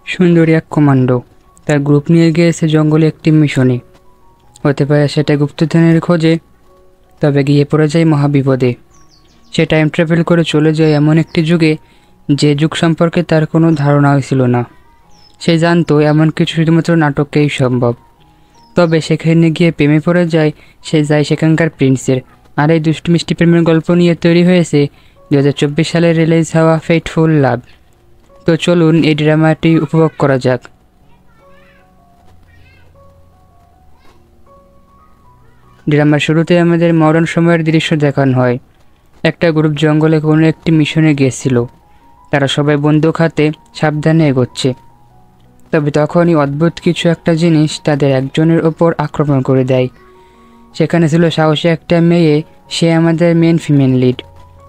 সুন্দরী এক কমান্ডো তার গ্রুপ নিয়ে গিয়েছে জঙ্গলে একটি মিশনে। হতে পারে সেটা গুপ্তধনের খোঁজে, তবে গিয়ে পড়ে যায় মহাবিপদে। সে টাইম ট্রাভেল করে চলে যায় এমন একটি যুগে যে যুগ সম্পর্কে তার কোনো ধারণাই ছিল না। সে জানতো এমন কিছু শুধুমাত্র নাটকেই সম্ভব। তবে সেখানে গিয়ে প্রেমে পড়ে যায় সে যায় সেখানকার প্রিন্সের। আর এই দুষ্টু মিষ্টি প্রেমের গল্প নিয়ে তৈরি হয়েছে 2024 সালে রিলিজ হওয়া ফেটফুল লাভ। তো চলুন এই ড্রামাটি উপভোগ করা যাক। ড্রামার শুরুতে আমাদের মডার্ন সময়ের দৃশ্য দেখানো হয়। একটা গ্রুপ জঙ্গলে কোনো একটি মিশনে গিয়েছিল। তারা সবাই বন্দুক হাতে সাবধানে এগোচ্ছে। তবে তখনই অদ্ভুত কিছু একটা জিনিস তাদের একজনের ওপর আক্রমণ করে দেয়। সেখানে ছিল সাহসী একটা মেয়ে, সে আমাদের মেন ফিমেল লিড।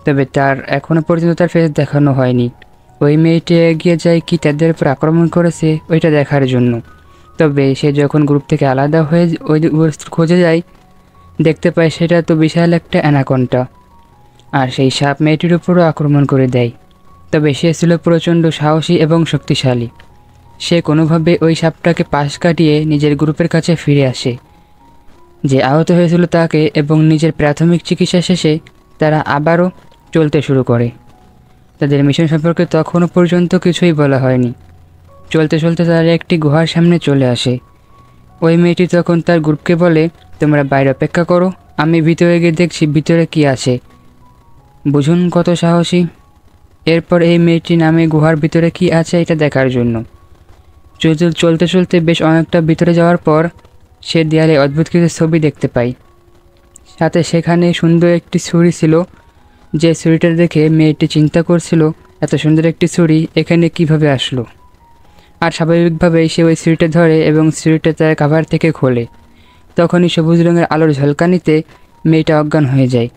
তবে তার এখনও পর্যন্ত তার ফেস দেখানো হয়নি। ওই মেয়েটি এগিয়ে যায় কি তাদের উপর আক্রমণ করেছে ওইটা দেখার জন্য। তবে সে যখন গ্রুপ থেকে আলাদা হয়ে ওই বস্তুর খোঁজে যায়, দেখতে পায় সেটা তো বিশাল একটা অ্যানাকন্ডা। আর সেই সাপ মেয়েটির উপরও আক্রমণ করে দেয়। তবে সে ছিল প্রচণ্ড সাহসী এবং শক্তিশালী। সে কোনোভাবে ওই সাপটাকে পাশ কাটিয়ে নিজের গ্রুপের কাছে ফিরে আসে। যে আহত হয়েছিল তাকে এবং নিজের প্রাথমিক চিকিৎসা শেষে তারা আবারও চলতে শুরু করে। তাদের মিশন সম্পর্কে তখনও পর্যন্ত কিছুই বলা হয়নি। চলতে চলতে তারা একটি গুহার সামনে চলে আসে। ওই মেয়েটি তখন তার গ্রুপকে বলে, তোমরা বাইরে অপেক্ষা করো, আমি ভিতরে গিয়ে দেখছি ভিতরে কি আছে। বুঝুন কত সাহসী। এরপর এই মেয়েটি নামে গুহার ভিতরে কি আছে এটা দেখার জন্য। চলতে চলতে বেশ অনেকটা ভিতরে যাওয়ার পর সে দেয়ালে অদ্ভুত কিছু ছবি দেখতে পায়। সাথে সেখানে সুন্দর একটি ছুরি ছিল। যে ছুরিটা দেখে মেয়েটি চিন্তা করছিল, এত সুন্দর একটি ছুরি এখানে কিভাবে আসলো। আর স্বাভাবিকভাবেই সে ওই ছুরিটা ধরে এবং ছুরিটা তার কাভার থেকে খোলে। তখনই সবুজ রঙের আলোর ঝলকানিতে মেয়েটা অজ্ঞান হয়ে যায়।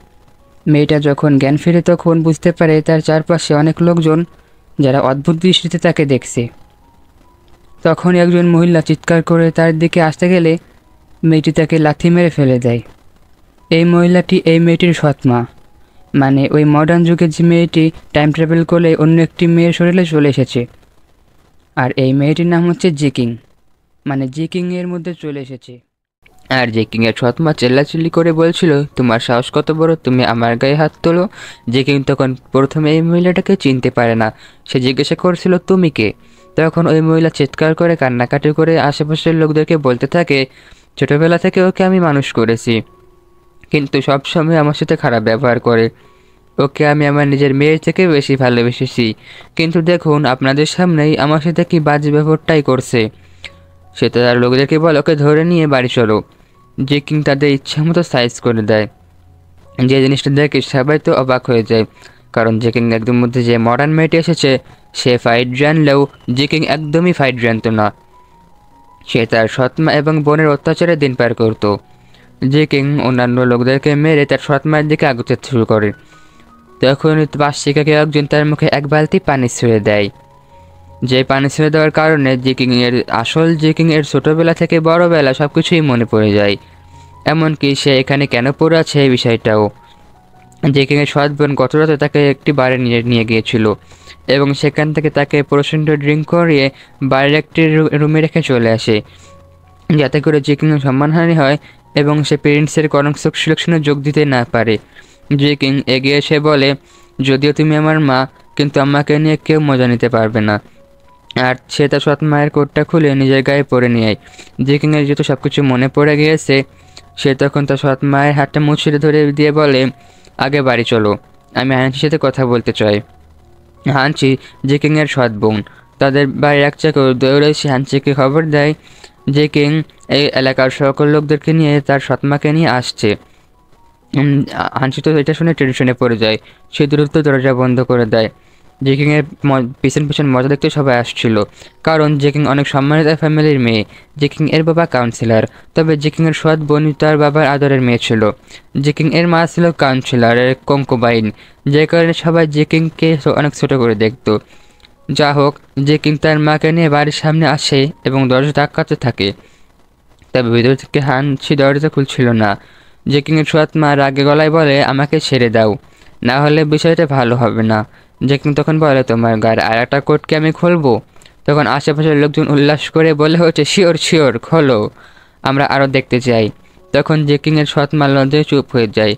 মেয়েটা যখন জ্ঞান ফেরে তখন বুঝতে পারে তার চারপাশে অনেক লোকজন যারা অদ্ভুত দৃষ্টিতে তাকে দেখছে। তখন একজন মহিলা চিৎকার করে তার দিকে আসতে গেলে মেয়েটি তাকে লাথি মেরে ফেলে দেয়। এই মহিলাটি এই মেয়েটির সৎমা, মানে ওই মডার্ন যুগে যে মেয়েটি টাইম ট্রাভেল করে অন্য একটি মেয়ের শরীরে চলে এসেছে। আর এই মেয়েটির নাম হচ্ছে জেকিং, মানে জেকিংয়ের মধ্যে চলে এসেছে। আর জেকিংয়ের সৎমা চেল্লাচিল্লি করে বলছিল, তোমার সাহস কত বড়, তুমি আমার গায়ে হাত তোলো। জেকিং তখন প্রথমে এই মহিলাটাকে চিনতে পারে না। সে জিজ্ঞাসা করছিল, তুমি কে? তখন ওই মহিলা চিৎকার করে কান্নাকাটি করে আশেপাশের লোকদেরকে বলতে থাকে, ছোটোবেলা থেকে ওকে আমি মানুষ করেছি, কিন্তু সবসময় আমার সাথে খারাপ ব্যবহার করে। ওকে আমি আমার নিজের মেয়ের থেকে বেশি ভালোবেসেছি, কিন্তু দেখুন আপনাদের সামনেই আমার সাথে কি বাজে ব্যবহারটাই করছে। সে তার লোকদেরকে বলে, ওকে ধরে নিয়ে বাড়ি চলো। জেকিং তাদের ইচ্ছা মতো সাইজ করে দেয়। যে জিনিসটা দেখে সবাই তো অবাক হয়ে যায়, কারণ জেকিং একদম মধ্যে যে মডার্ন মেয়েটি এসেছে সে ফাইট জানলেও জেকিং একদমই ফাইট জানত না। সে তার সৎমা এবং বোনের অত্যাচারে দিন পার করত। জেকিং অন্যান্য লোকদেরকে মেরে তার সৎমায়ের দিকে আগুতে শুরু করে। তখন পাশ থেকে কেউ একজন তার মুখে এক বালতি পানি ছেড়ে দেয়। যে পানি ছেড়ে দেওয়ার কারণে জেকিং এর ছোটোবেলা থেকে বড়োবেলা সব কিছুই মনে পড়ে যায়, এমনকি সে এখানে কেন পড়ে আছে এই বিষয়টাও। জেকিংয়ের সৎ বোন গত রাতে তাকে একটি বারে নিয়ে গিয়েছিল এবং সেখান থেকে তাকে প্রচণ্ড ড্রিঙ্ক করিয়ে বাড়ির একটি রুমে রেখে চলে আসে, যাতে করে জেকিংয়ের সম্মানহানি হয় এবং সে প্যারেন্টসের কনক সিলেকশনে যোগ দিতে না পারে। জেকিং এগিয়ে এসে বলে, যদিও তুমি আমার মা, কিন্তু আমাকে নিয়ে কেউ মজা নিতে পারবে না। আর সে তার সৎ মায়ের কোটটা খুলে নিজের গায়ে পরে নিয়ে জেকিংয়ের যেহেতু সব কিছু মনে পড়ে গিয়েছে, সে তখন তার সৎ মায়ের হাতটা মুছিয়ে ধরে দিয়ে বলে, আগে বাড়ি চলো, আমি হাঞ্চির সাথে কথা বলতে চাই। হাঞ্চি জেকিংয়ের সৎ বোন। তাদের বাড়ির এক চাকর দৌড়ে সে হাঞ্চিকে খবর দেয় জেকিং এই এলাকার সকল লোকদেরকে নিয়ে তার সৎমাকে নিয়ে আসছে। হাঞ্চি তো এটা শুনে টেনশনে পড়ে যায়। সে দ্রুত দরজা বন্ধ করে দেয়। জেকিংয়ের পিছন পিছন মজা দেখতে সবাই আসছিল, কারণ জেকিং অনেক সম্মানিত ফ্যামিলির মেয়ে। জেকিং এর বাবা কাউন্সিলর, তবে জেকিংয়ের সৎ বোন তার বাবার আদরের মেয়ে ছিল। জেকিং এর মা ছিল কাউন্সিলরের কঙ্কুবাইন, যে কারণে সবাই জেকিংকে অনেক ছোট করে দেখত। যা হোক, জেকিং তার মাকে নিয়ে বাড়ির সামনে আসে এবং দরজা ধাক্কাতে থাকে। তবে ভিতর থেকে হাঞ্চি দরজা খুলছিল না। জেকিংয়ের সৎ মা রাগে গলায় বলে, আমাকে ছেড়ে দাও, না হলে বিষয়টা ভালো হবে না। জেকিং তখন বলে, তোমার গায়ের আর একটা কোটকে আমি খুলবো। তখন আশেপাশের লোকজন উল্লাস করে বলে হচ্ছে, শিওর শিওর খোলো, আমরা আরও দেখতে চাই। তখন জেকিংয়ের সৎ মা লজ্জায় চুপ হয়ে যায়।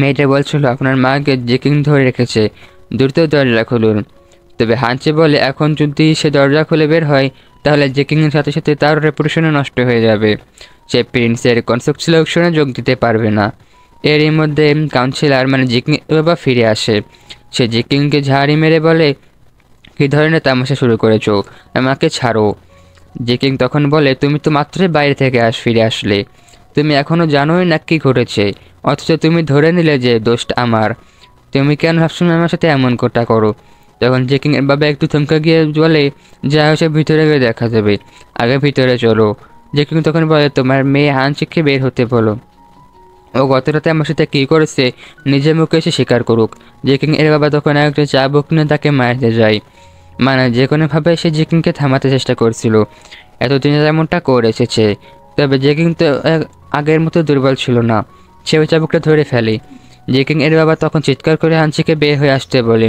মেয়েটা বলছিল, আপনার মাকে জেকিং ধরে রেখেছে, দ্রুত দরজা খুলুন। তবে হাঞ্চি বলে, এখন যদি সে দরজা খুলে বের হয় তাহলে জেকিংয়ের সাথে সাথে তার রেপুটেশনও নষ্ট হয়ে যাবে। সে প্রিন্সের কনসেপ্ট সিলেকশনে যোগ দিতে পারবে না। এরই মধ্যে কাউন্সিলর মানে জেকিং বাবা ফিরে আসে। সে জেকিংকে ঝাড়ি মেরে বলে, কী ধরনের তামাশা শুরু করেছো, আমাকে ছাড়ো। জেকিং তখন বলে, তুমি তো মাত্রই বাইরে থেকে ফিরে আসলে, তুমি এখনও জানোই না কী ঘটেছে, অথচ তুমি ধরে নিলে যে দোষটা আমার। তুমি কেন সবসময় আমার সাথে এমন কোটা করো? তখন জেকিং এর বাবা একটু থমকে গিয়ে বলে, যা হয়েছে ভিতরে গিয়ে দেখা যাবে, আগে ভিতরে চলো। জেকিং তখন বলে, তোমার মেয়ে হানচিককে বের হতে বলো, ও গত রাতে আমার সাথে কী করেছে নিজের মুখে এসে স্বীকার করুক। জেকিং এর বাবা তখন একটা চাবুক নিয়ে তাকে মারতে যায়। মানে যে কোনোভাবে সে জেকিংকে থামাতে চেষ্টা করছিল, এতদিনে তেমনটা করে এসেছে। তবে জেকিং তো আগের মতো দুর্বল ছিল না, সে ওই চাবুকটা ধরে ফেলে। জেকিং এর বাবা তখন চিৎকার করে হানচিকে বের হয়ে আসতে বলে।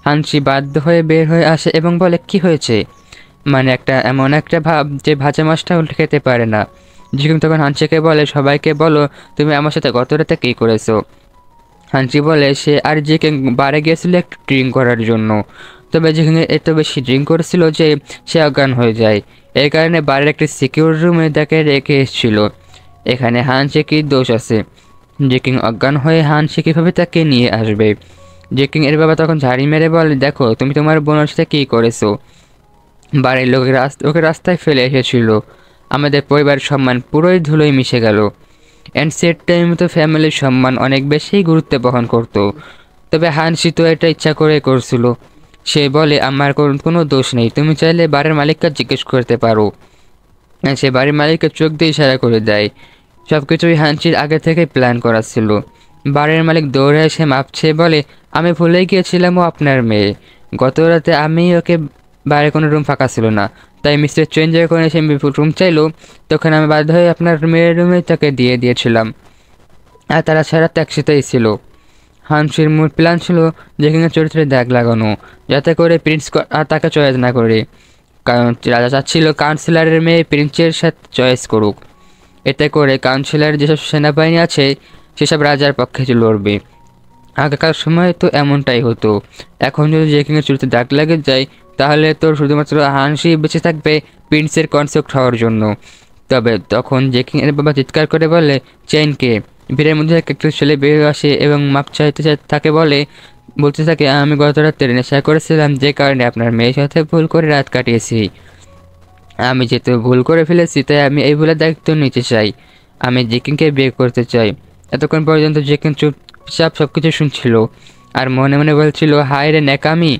হানচি বাধ্য হয়ে বের হয়ে আসে এবং বলে, কি হয়েছে? মানে এমন একটা ভাব যে ভাজা মাছটা উল্টে খেতে পারে না। জেকিং তখন হানচিকে বলে, সবাইকে বলো তুমি আমার সাথে গত রাতে কী করেছো। হানচি বলে, সে আর জেকিং বারে গিয়েছিল একটু ড্রিঙ্ক করার জন্য। তবে জেকিং এত বেশি ড্রিঙ্ক করেছিল যে সে অজ্ঞান হয়ে যায়। এই কারণে বারের একটি সিকিউর রুমে তাকে রেখে এসেছিল। এখানে হানচিকির দোষ আছে। জেকিং অজ্ঞান হয়ে হানচি কীভাবে তাকে নিয়ে আসবে? জেকিং এর বাবা তখন ঝাড়ি মেরে বলে, দেখো তুমি তোমার বোনের সাথে কী করেছো। বাড়ির লোকের ওকে রাস্তায় ফেলে এসেছিল, আমাদের পরিবারের সম্মান পুরোই ধুলোয় মিশে গেল। অ্যান্ড সেট টাইম তো ফ্যামিলির সম্মান অনেক বেশি গুরুত্ব বহন করত। তবে হানসি তো এটা ইচ্ছা করে করছিল। সে বলে, আমার কোনো দোষ নেই, তুমি চাইলে বাড়ির মালিককে জিজ্ঞেস করতে পারো। সে বাড়ির মালিককে চোখ দিয়ে ইশারা করে দেয়। সব কিছুই হানচির আগে থেকে প্ল্যান করা ছিল। বাড়ির মালিক দৌড়ে এসে মাপছে বলে, আমি ভুলে গিয়েছিলাম ও আপনার মেয়ে। গত রাতে আমি ওকে, বাইরে কোনো রুম ফাঁকা ছিল না, তাই মিস্টার চেঞ্জের করে এসে রুম চাইলো, তখন আমি বাধ্য হয়ে আপনার মেয়ের রুমে তাকে দিয়েছিলাম। আর তারা সারা একসাথেই ছিল। হানসির মূল প্ল্যান ছিল জেকিংয়ের চরিত্রে দাগ লাগানো, যাতে করে প্রিন্স আর তাকে চয়েস না করে। কারণ রাজা চাচ্ছিল কাউন্সিলরের মেয়ে প্রিন্সের সাথে চয়েস করুক। এতে করে কাউন্সিলর যেসব সেনাবাহিনী আছে সেসব রাজার পক্ষে লড়বে। আগেকার সময় তো এমনটাই হতো। এখন যদি জেকিংয়ের চরিত্রে দাগ লেগে যায় তাহলে তো শুধুমাত্র হানসি বেঁচে থাকবে প্রিন্সের কনসেপ্ট হওয়ার জন্য। তবে তখন জেকিংয়ের বাবা চিৎকার করে বলে, চেইনকে। ভিড়ের মধ্যে একটা ছেলে বের আসে এবং মাপ চাইতে তাকে বলতে থাকে, আমি গত রাতে নেশা করেছিলাম, যে কারণে আপনার মেয়ের সাথে ভুল করে রাত কাটিয়েছি। আমি যেহেতু ভুল করে ফেলেছি তাই আমি এই ভুলের দায়িত্ব নিতে চাই। আমি জেকিংকে বিয়ে করতে চাই। এতক্ষণ পর্যন্ত জেকিং চুপচাপ সব কিছু শুনছিল আর মনে মনে বলছিল, হায় রে ন্যাকামি,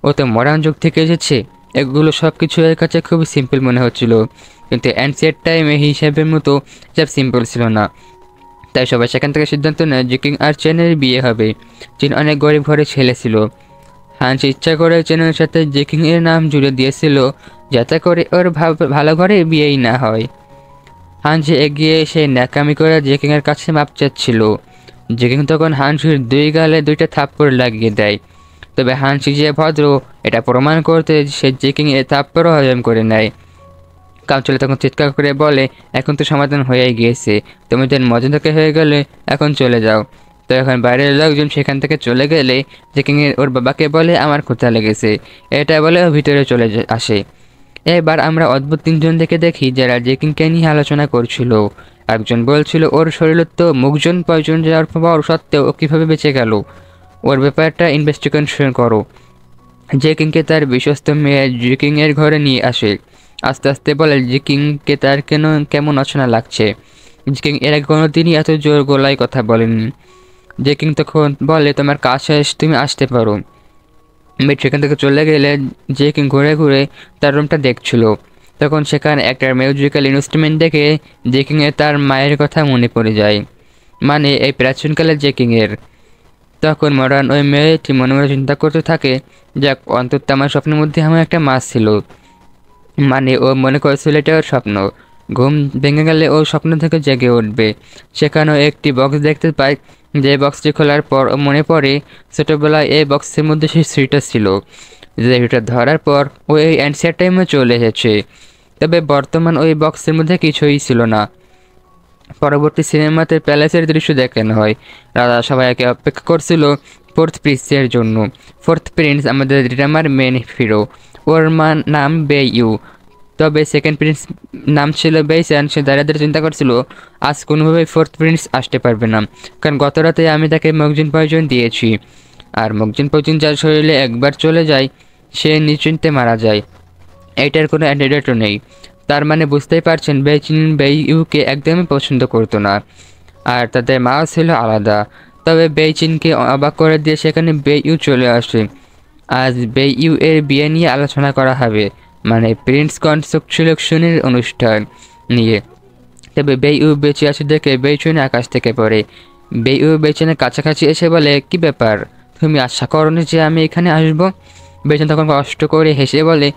ও তো মডার্ন যুগ থেকে এসেছে। এগুলো সব কিছু এর কাছে খুবই সিম্পল মনে হচ্ছিল, কিন্তু অ্যানসিয়েন্ট টাইমে হিসাবের মতো সব সিম্পল ছিল না। তাই সবাই সেখান থেকে সিদ্ধান্ত নেয় জেকিং আর চেনের বিয়ে হবে। চেন অনেক গরিব ঘরে ছেলে ছিল। হানস ইচ্ছা করে চেনের সাথে জেকিং এর নাম জুড়ে দিয়েছিল, যাতে করে ওর ভালো ঘরে বিয়েই না হয়। হানস এগিয়ে এসে ন্যাকামি করে জেকিং এর কাছে মাপ চাচ্ছিল। জেকিং তখন হানসির দুই গালে দুইটা থাপ্পড় লাগিয়ে দেয়। তবে হানসি যে ভদ্র এটা প্রমাণ করতে সে জেকিং এর থাপ্পড়ও হজম করে নেয়। কাউন্সিলর তখন চিৎকার করে বলে, এখন তো সমাধান হয়েই গিয়েছে, তোমাদের মজা থেকে হয়ে গেলে এখন চলে যাও। তো এখন বাইরের লোকজন সেখান থেকে চলে গেলে জেকিং ওর বাবাকে বলে, আমার ক্ষুধা লেগেছে, এটা বলে ও ভিতরে চলে আসে। এবার আমরা অদ্ভুত তিনজন দেখি যারা জেকিংকে নিয়ে আলোচনা করছিল। একজন বলছিল ওর শরীরে তো মুখজন পয়জন যাওয়ার পর সত্ত্বেও ও কীভাবে বেঁচে গেল, ওর ব্যাপারটা ইনভেস্টিগেশন করো। জেকিংকে তার বিশ্বস্ত মেয়ে জেকিংয়ের ঘরে নিয়ে আসে। আস্তে আস্তে বলে জেকিংকে তার কেমন অচেনা লাগছে। জেকিং এর আগে কোনোদিনই এত জোর গলায় কথা বলেনি। জেকিং তখন বলে, তোমার কাজ শেষ, তুমি আসতে পারো। মেট সেখান থেকে চলে গেলে জেকিং ঘুরে ঘুরে তার রুমটা দেখছিল। তখন সেখানে একটা মিউজিক্যাল ইনস্ট্রুমেন্ট দেখে জেকিংয়ের তার মায়ের কথা মনে পড়ে যায়, মানে এই প্রাচীনকালের জেকিংয়ের। তখন মডার্ন ওই মেয়েটি মনে মনে চিন্তা করতে থাকে, যাক অন্তত আমার স্বপ্নের মধ্যে আমার একটা মাছ ছিল। মানে ও মনে করেছিল এটা ওর স্বপ্ন। ঘুম ভেঙে গেলে ও স্বপ্ন থেকে জেগে উঠবে। সেখানেও একটি বক্স দেখতে পায়, যে বক্সটি খোলার পর মনে পড়ে ছোটোবেলায় এই বক্সের মধ্যে সেই স্ত্রীটা ছিল, যে এটা ধরার পর ওই অ্যান্সার টাইমে চলে এসেছে। তবে বর্তমান ওই বক্সের মধ্যে কিছুই ছিল না। পরবর্তী সিনেমাতে প্যালেসের দৃশ্য দেখানো হয়। রাজা সবাইকে অপেক্ষা করছিল ফোর্থ প্রিন্সের জন্য। ফোর্থ প্রিন্স আমাদের ড্রামার মেন হিরো, ওর নাম বেইউ। তবে সেকেন্ড প্রিন্স নাম ছিল বেইসান। সে দাঁড়িয়ে চিন্তা করছিল আজ কোনোভাবেই ফোর্থ প্রিন্স আসতে পারবে না, কারণ গত রাতে আমি তাকে মগজিন পয়জন দিয়েছি, আর মগজিন পয়জন যার শরীরে একবার চলে যায় সে নিশ্চিন্তে মারা যায়। এইটার কোনো অ্যান্টিডোটও নেই। তার মানে বুঝতেই পারছেন বেইউকে একদমই পছন্দ করতো না, আর তাদের মাও ছিল আলাদা। তবে বেইচিনকে অবাক করে দিয়ে সেখানে বেইউ চলে আসে। আজ বেইউ এর বিয়ে নিয়ে আলোচনা করা হবে, মানে প্রিন্স সিলেকশনের অনুষ্ঠান নিয়ে। তবে বেইউ বেঁচে আছে দেখে বেইচুন আকাশ থেকে পড়ে। বেইউ বেইচুনের কাছাকাছি এসে বলে, কি ব্যাপার, তুমি আশা করোনি যে আমি এখানে আসবো? বেইচুন তখন কষ্ট করে হেসে বলে,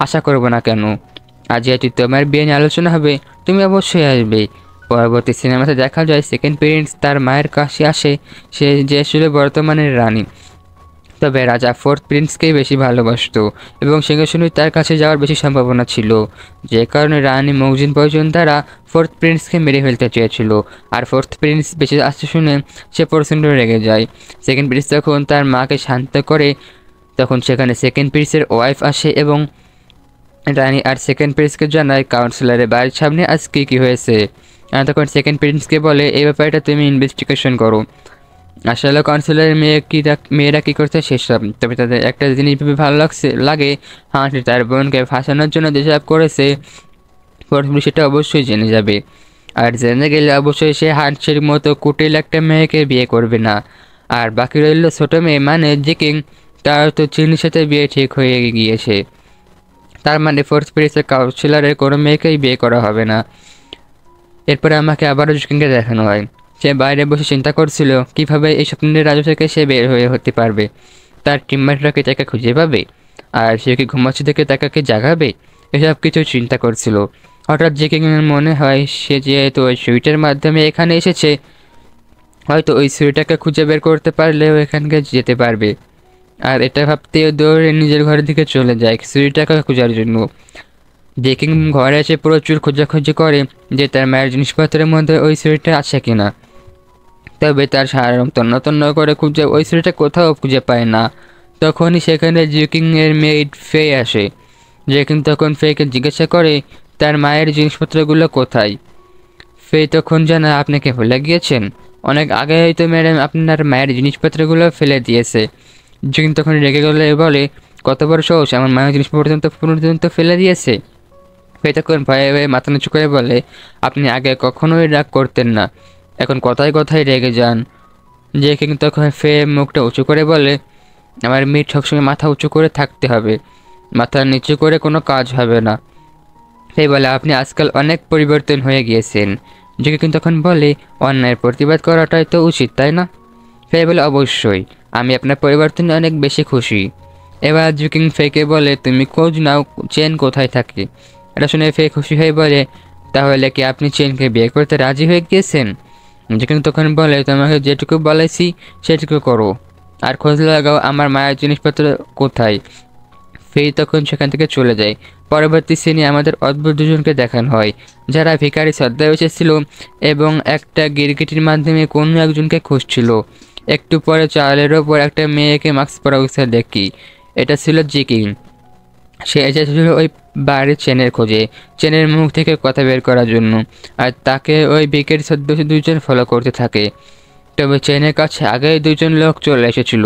আশা করবো না কেন, আজ যেহেতু তোমার বিয়ে নিয়ে আলোচনা হবে তুমি অবশ্যই আসবে। পরবর্তী সিনেমাতে দেখা যায় সেকেন্ড প্রিন্স তার মায়ের কাছে আসে, সে যে ছিল বর্তমানের রানী। তবে রাজা ফোর্থ প্রিন্সকেই বেশি ভালোবাসত এবং সিংহাসনে তার কাছে যাওয়ার বেশি সম্ভাবনা ছিল, যে কারণে রানী মগজিন পয়জন দ্বারা ফোর্থ প্রিন্সকে মেরে ফেলতে চেয়েছিল। আর ফোর্থ প্রিন্স বেঁচে আসতে শুনে সে প্রচণ্ড রেগে যায়। সেকেন্ড প্রিন্স যখন তার মাকে শান্ত করে তখন সেখানে সেকেন্ড প্রিন্সের ওয়াইফ আসে এবং রানী আর সেকেন্ড প্রিন্সকে জানায় কাউন্সিলরের বাড়ির সামনে আজ কী হয়েছে। আর তখন সেকেন্ড প্রিন্সকে বলে এই ব্যাপারটা তুমি ইনভেস্টিগেশন করো। আসলে কাউন্সিলরের মেয়েরা কী করছে সেসব, তবে তাদের একটা জিনিস ভেবে ভালো লাগে, হাঁসি তার বোনকে ফাঁসানোর জন্য যেসব করেছে প্রথমে সেটা অবশ্যই জেনে যাবে। আর জেনে গেলে অবশ্যই সে হাঁসির মতো কুটিল একটা মেয়েকে বিয়ে করবে না। আর বাকি রইল ছোটো মেয়ে মানে জিকিং, তার তো চিনির সাথে বিয়ে ঠিক হয়ে গিয়েছে। তার মানে ফোর্থ প্রিন্সের কাউন্সিলরের কোনো মেয়েকেই বিয়ে করা হবে না। এরপরে আমাকে আবারও জিকিংকে দেখানো হয়। সে বাইরে বসে চিন্তা করছিল কিভাবে এই স্বপ্নের রাজ্য থেকে সে বের হতে পারবে। তার টিমমেটরা কি তাকে খুঁজে পাবে, আর সে কি ঘুমাচ্ছে থেকে তাকে জাগাবে, এসব কিছু চিন্তা করছিল। হঠাৎ জিকিংয়ের মনে হয় সে যেহেতু ওই সুইটের মাধ্যমে এখানে এসেছে, হয়তো ওই সুইটাকে খুঁজে বের করতে পারলেও এখানকে যেতে পারবে। আর এটা ভাবতেও দৌড়ে নিজের ঘরের দিকে চলে যায় সুইটাকে খোঁজার জন্য। জিকিং ঘরে এসে প্রচুর খোঁজাখুঁজি করে যে তার মায়ের জিনিসপত্রের মধ্যে ওই সুইটা আছে কিনা। তবে তার সারা তন্ন করে খুঁজে ওই সুইটা কোথাও খুঁজে পায় না। তখনই সেখানে জিকিংয়ের মেয়েড ফে আসে। জিকিং তখন ফেকে জিজ্ঞাসা করে তার মায়ের জিনিসপত্রগুলো কোথায়। ফে তখন জানা আপনি কে ভুলে গিয়েছেন, অনেক আগে হয়তো ম্যাডাম আপনার মায়ের জিনিসপত্রগুলো ফেলে দিয়েছে। জিকিং তখন রেগে গেলে বলে, কত বড় সাহস, আমার মায়ের জিনিসপত্র ফেলে দিয়েছে। ফে তখন ভয়ে ভয়ে মাথা নিচু করে বলে, আপনি আগে কখনোই রাগ করতেন না, এখন কথায় কথায় রেগে যান। জিকিং তখন ফে মুখটা উঁচু করে বলে, আমার মেয়ে সবসময় মাথা উঁচু করে থাকতে হবে, মাথা নিচু করে কোনো কাজ হবে না। ফে বলে, আপনি আজকাল অনেক পরিবর্তন হয়ে গিয়েছেন। জিকিং তখন বলে, অন্যায়ের প্রতিবাদ করাটাই তো উচিত, তাই না? ফে বলে, অবশ্যই, আমি আপনার পরিবর্তনে অনেক বেশি খুশি। এবার জিকিং ফেকে বলে, তুমি খোঁজ নাও চেন কোথায় থাকে। এটা শুনে ফে খুশি হয়ে বলে, তাহলে কি আপনি চেনকে বিয়ে করতে রাজি হয়ে গিয়েছেন? জিকিং তখন বলে, তোমাকে যেটুকু বলেছি সেটুকু করো, আর খোঁজ লাগাও আমার মায়ের জিনিসপত্র কোথায়। ফে তখন সেখান থেকে চলে যায়। পরবর্তী সিনে আমাদের অদ্ভুত দুজনকে দেখানো হয়, যারা ভিখারি শ্রদ্ধায় এসেছিল এবং একটা গিরগিটির মাধ্যমে কোনো একজনকে খুঁজছিল। একটু পরে চালের ওপর একটা মেয়েকে মাস্ক পরা অবস্থায় দেখি, এটা ছিল জিকিং। সে এসেছিল ওই বাড়ির চেনের খোঁজে, চেনের মুখ থেকে কথা বের করার জন্য, আর তাকে ওই ভিখারি সদস্য দুজন ফলো করতে থাকে। তবে চেনের কাছে আগেই দুজন লোক চলে এসেছিল,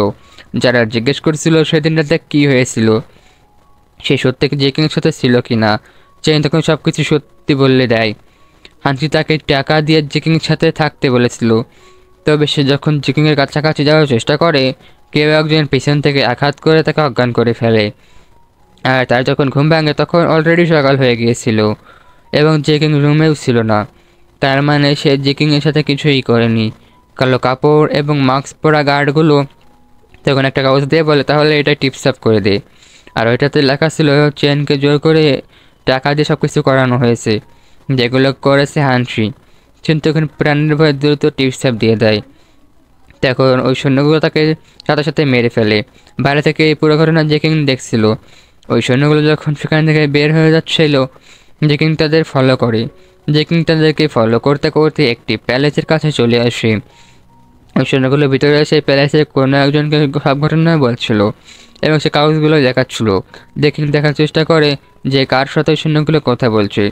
যারা জিজ্ঞেস করছিল সেদিন রাতে কী হয়েছিল, সে সত্যি জিকিংয়ের সাথে ছিল কি না। চেন তখন সব কিছু সত্যি বললে দেয়। হান্সি তাকে টাকা দিয়ে জিকিংয়ের সাথে থাকতে বলেছিল। তবে সে যখন জিকিংয়ের কাছাকাছি যাওয়ার চেষ্টা করে, কেউ একজন পিছন থেকে আঘাত করে তাকে অজ্ঞান করে ফেলে। আর তার যখন ঘুম ভাঙে তখন অলরেডি সকাল হয়ে গিয়েছিল এবং জিকিং রুমেও ছিল না। তার মানে সে জিকিংয়ের সাথে কিছুই করেনি। কালো কাপড় এবং মাস্ক পরা গার্ডগুলো তখন একটা কাগজ দিয়ে বলে, তাহলে এটা টিপস আপ করে দে। আর ওইটাতে লেখা ছিল চেনকে জোর করে টাকা দিয়ে সব কিছু করানো হয়েছে, যেগুলো করেছে হান্সি। চেন তখন প্রাণের ভয়ে দ্রুত টিপস আপ দিয়ে দেয়। তখন ওই সৈন্যগুলো তাকে সাথে সাথে মেরে ফেলে। বাইরে থেকে এই পুরো ঘটনা জেকিং দেখছিল। ওই সৈন্যগুলো যখন সেখান থেকে বের হয়ে যাচ্ছিল, জেকিং তাদের ফলো করে। জেকিং তাদেরকে ফলো করতে করতে একটি প্যালেসের কাছে চলে আসে। ওই সৈন্যগুলো ভিতরে এসে প্যালেসের কোনো একজনকে সব ঘটনা বলছিল এবং সে কাগজগুলো দেখাচ্ছিল। জেকিং দেখার চেষ্টা করে যে কার সাথে ওই সৈন্যগুলো কথা বলছে।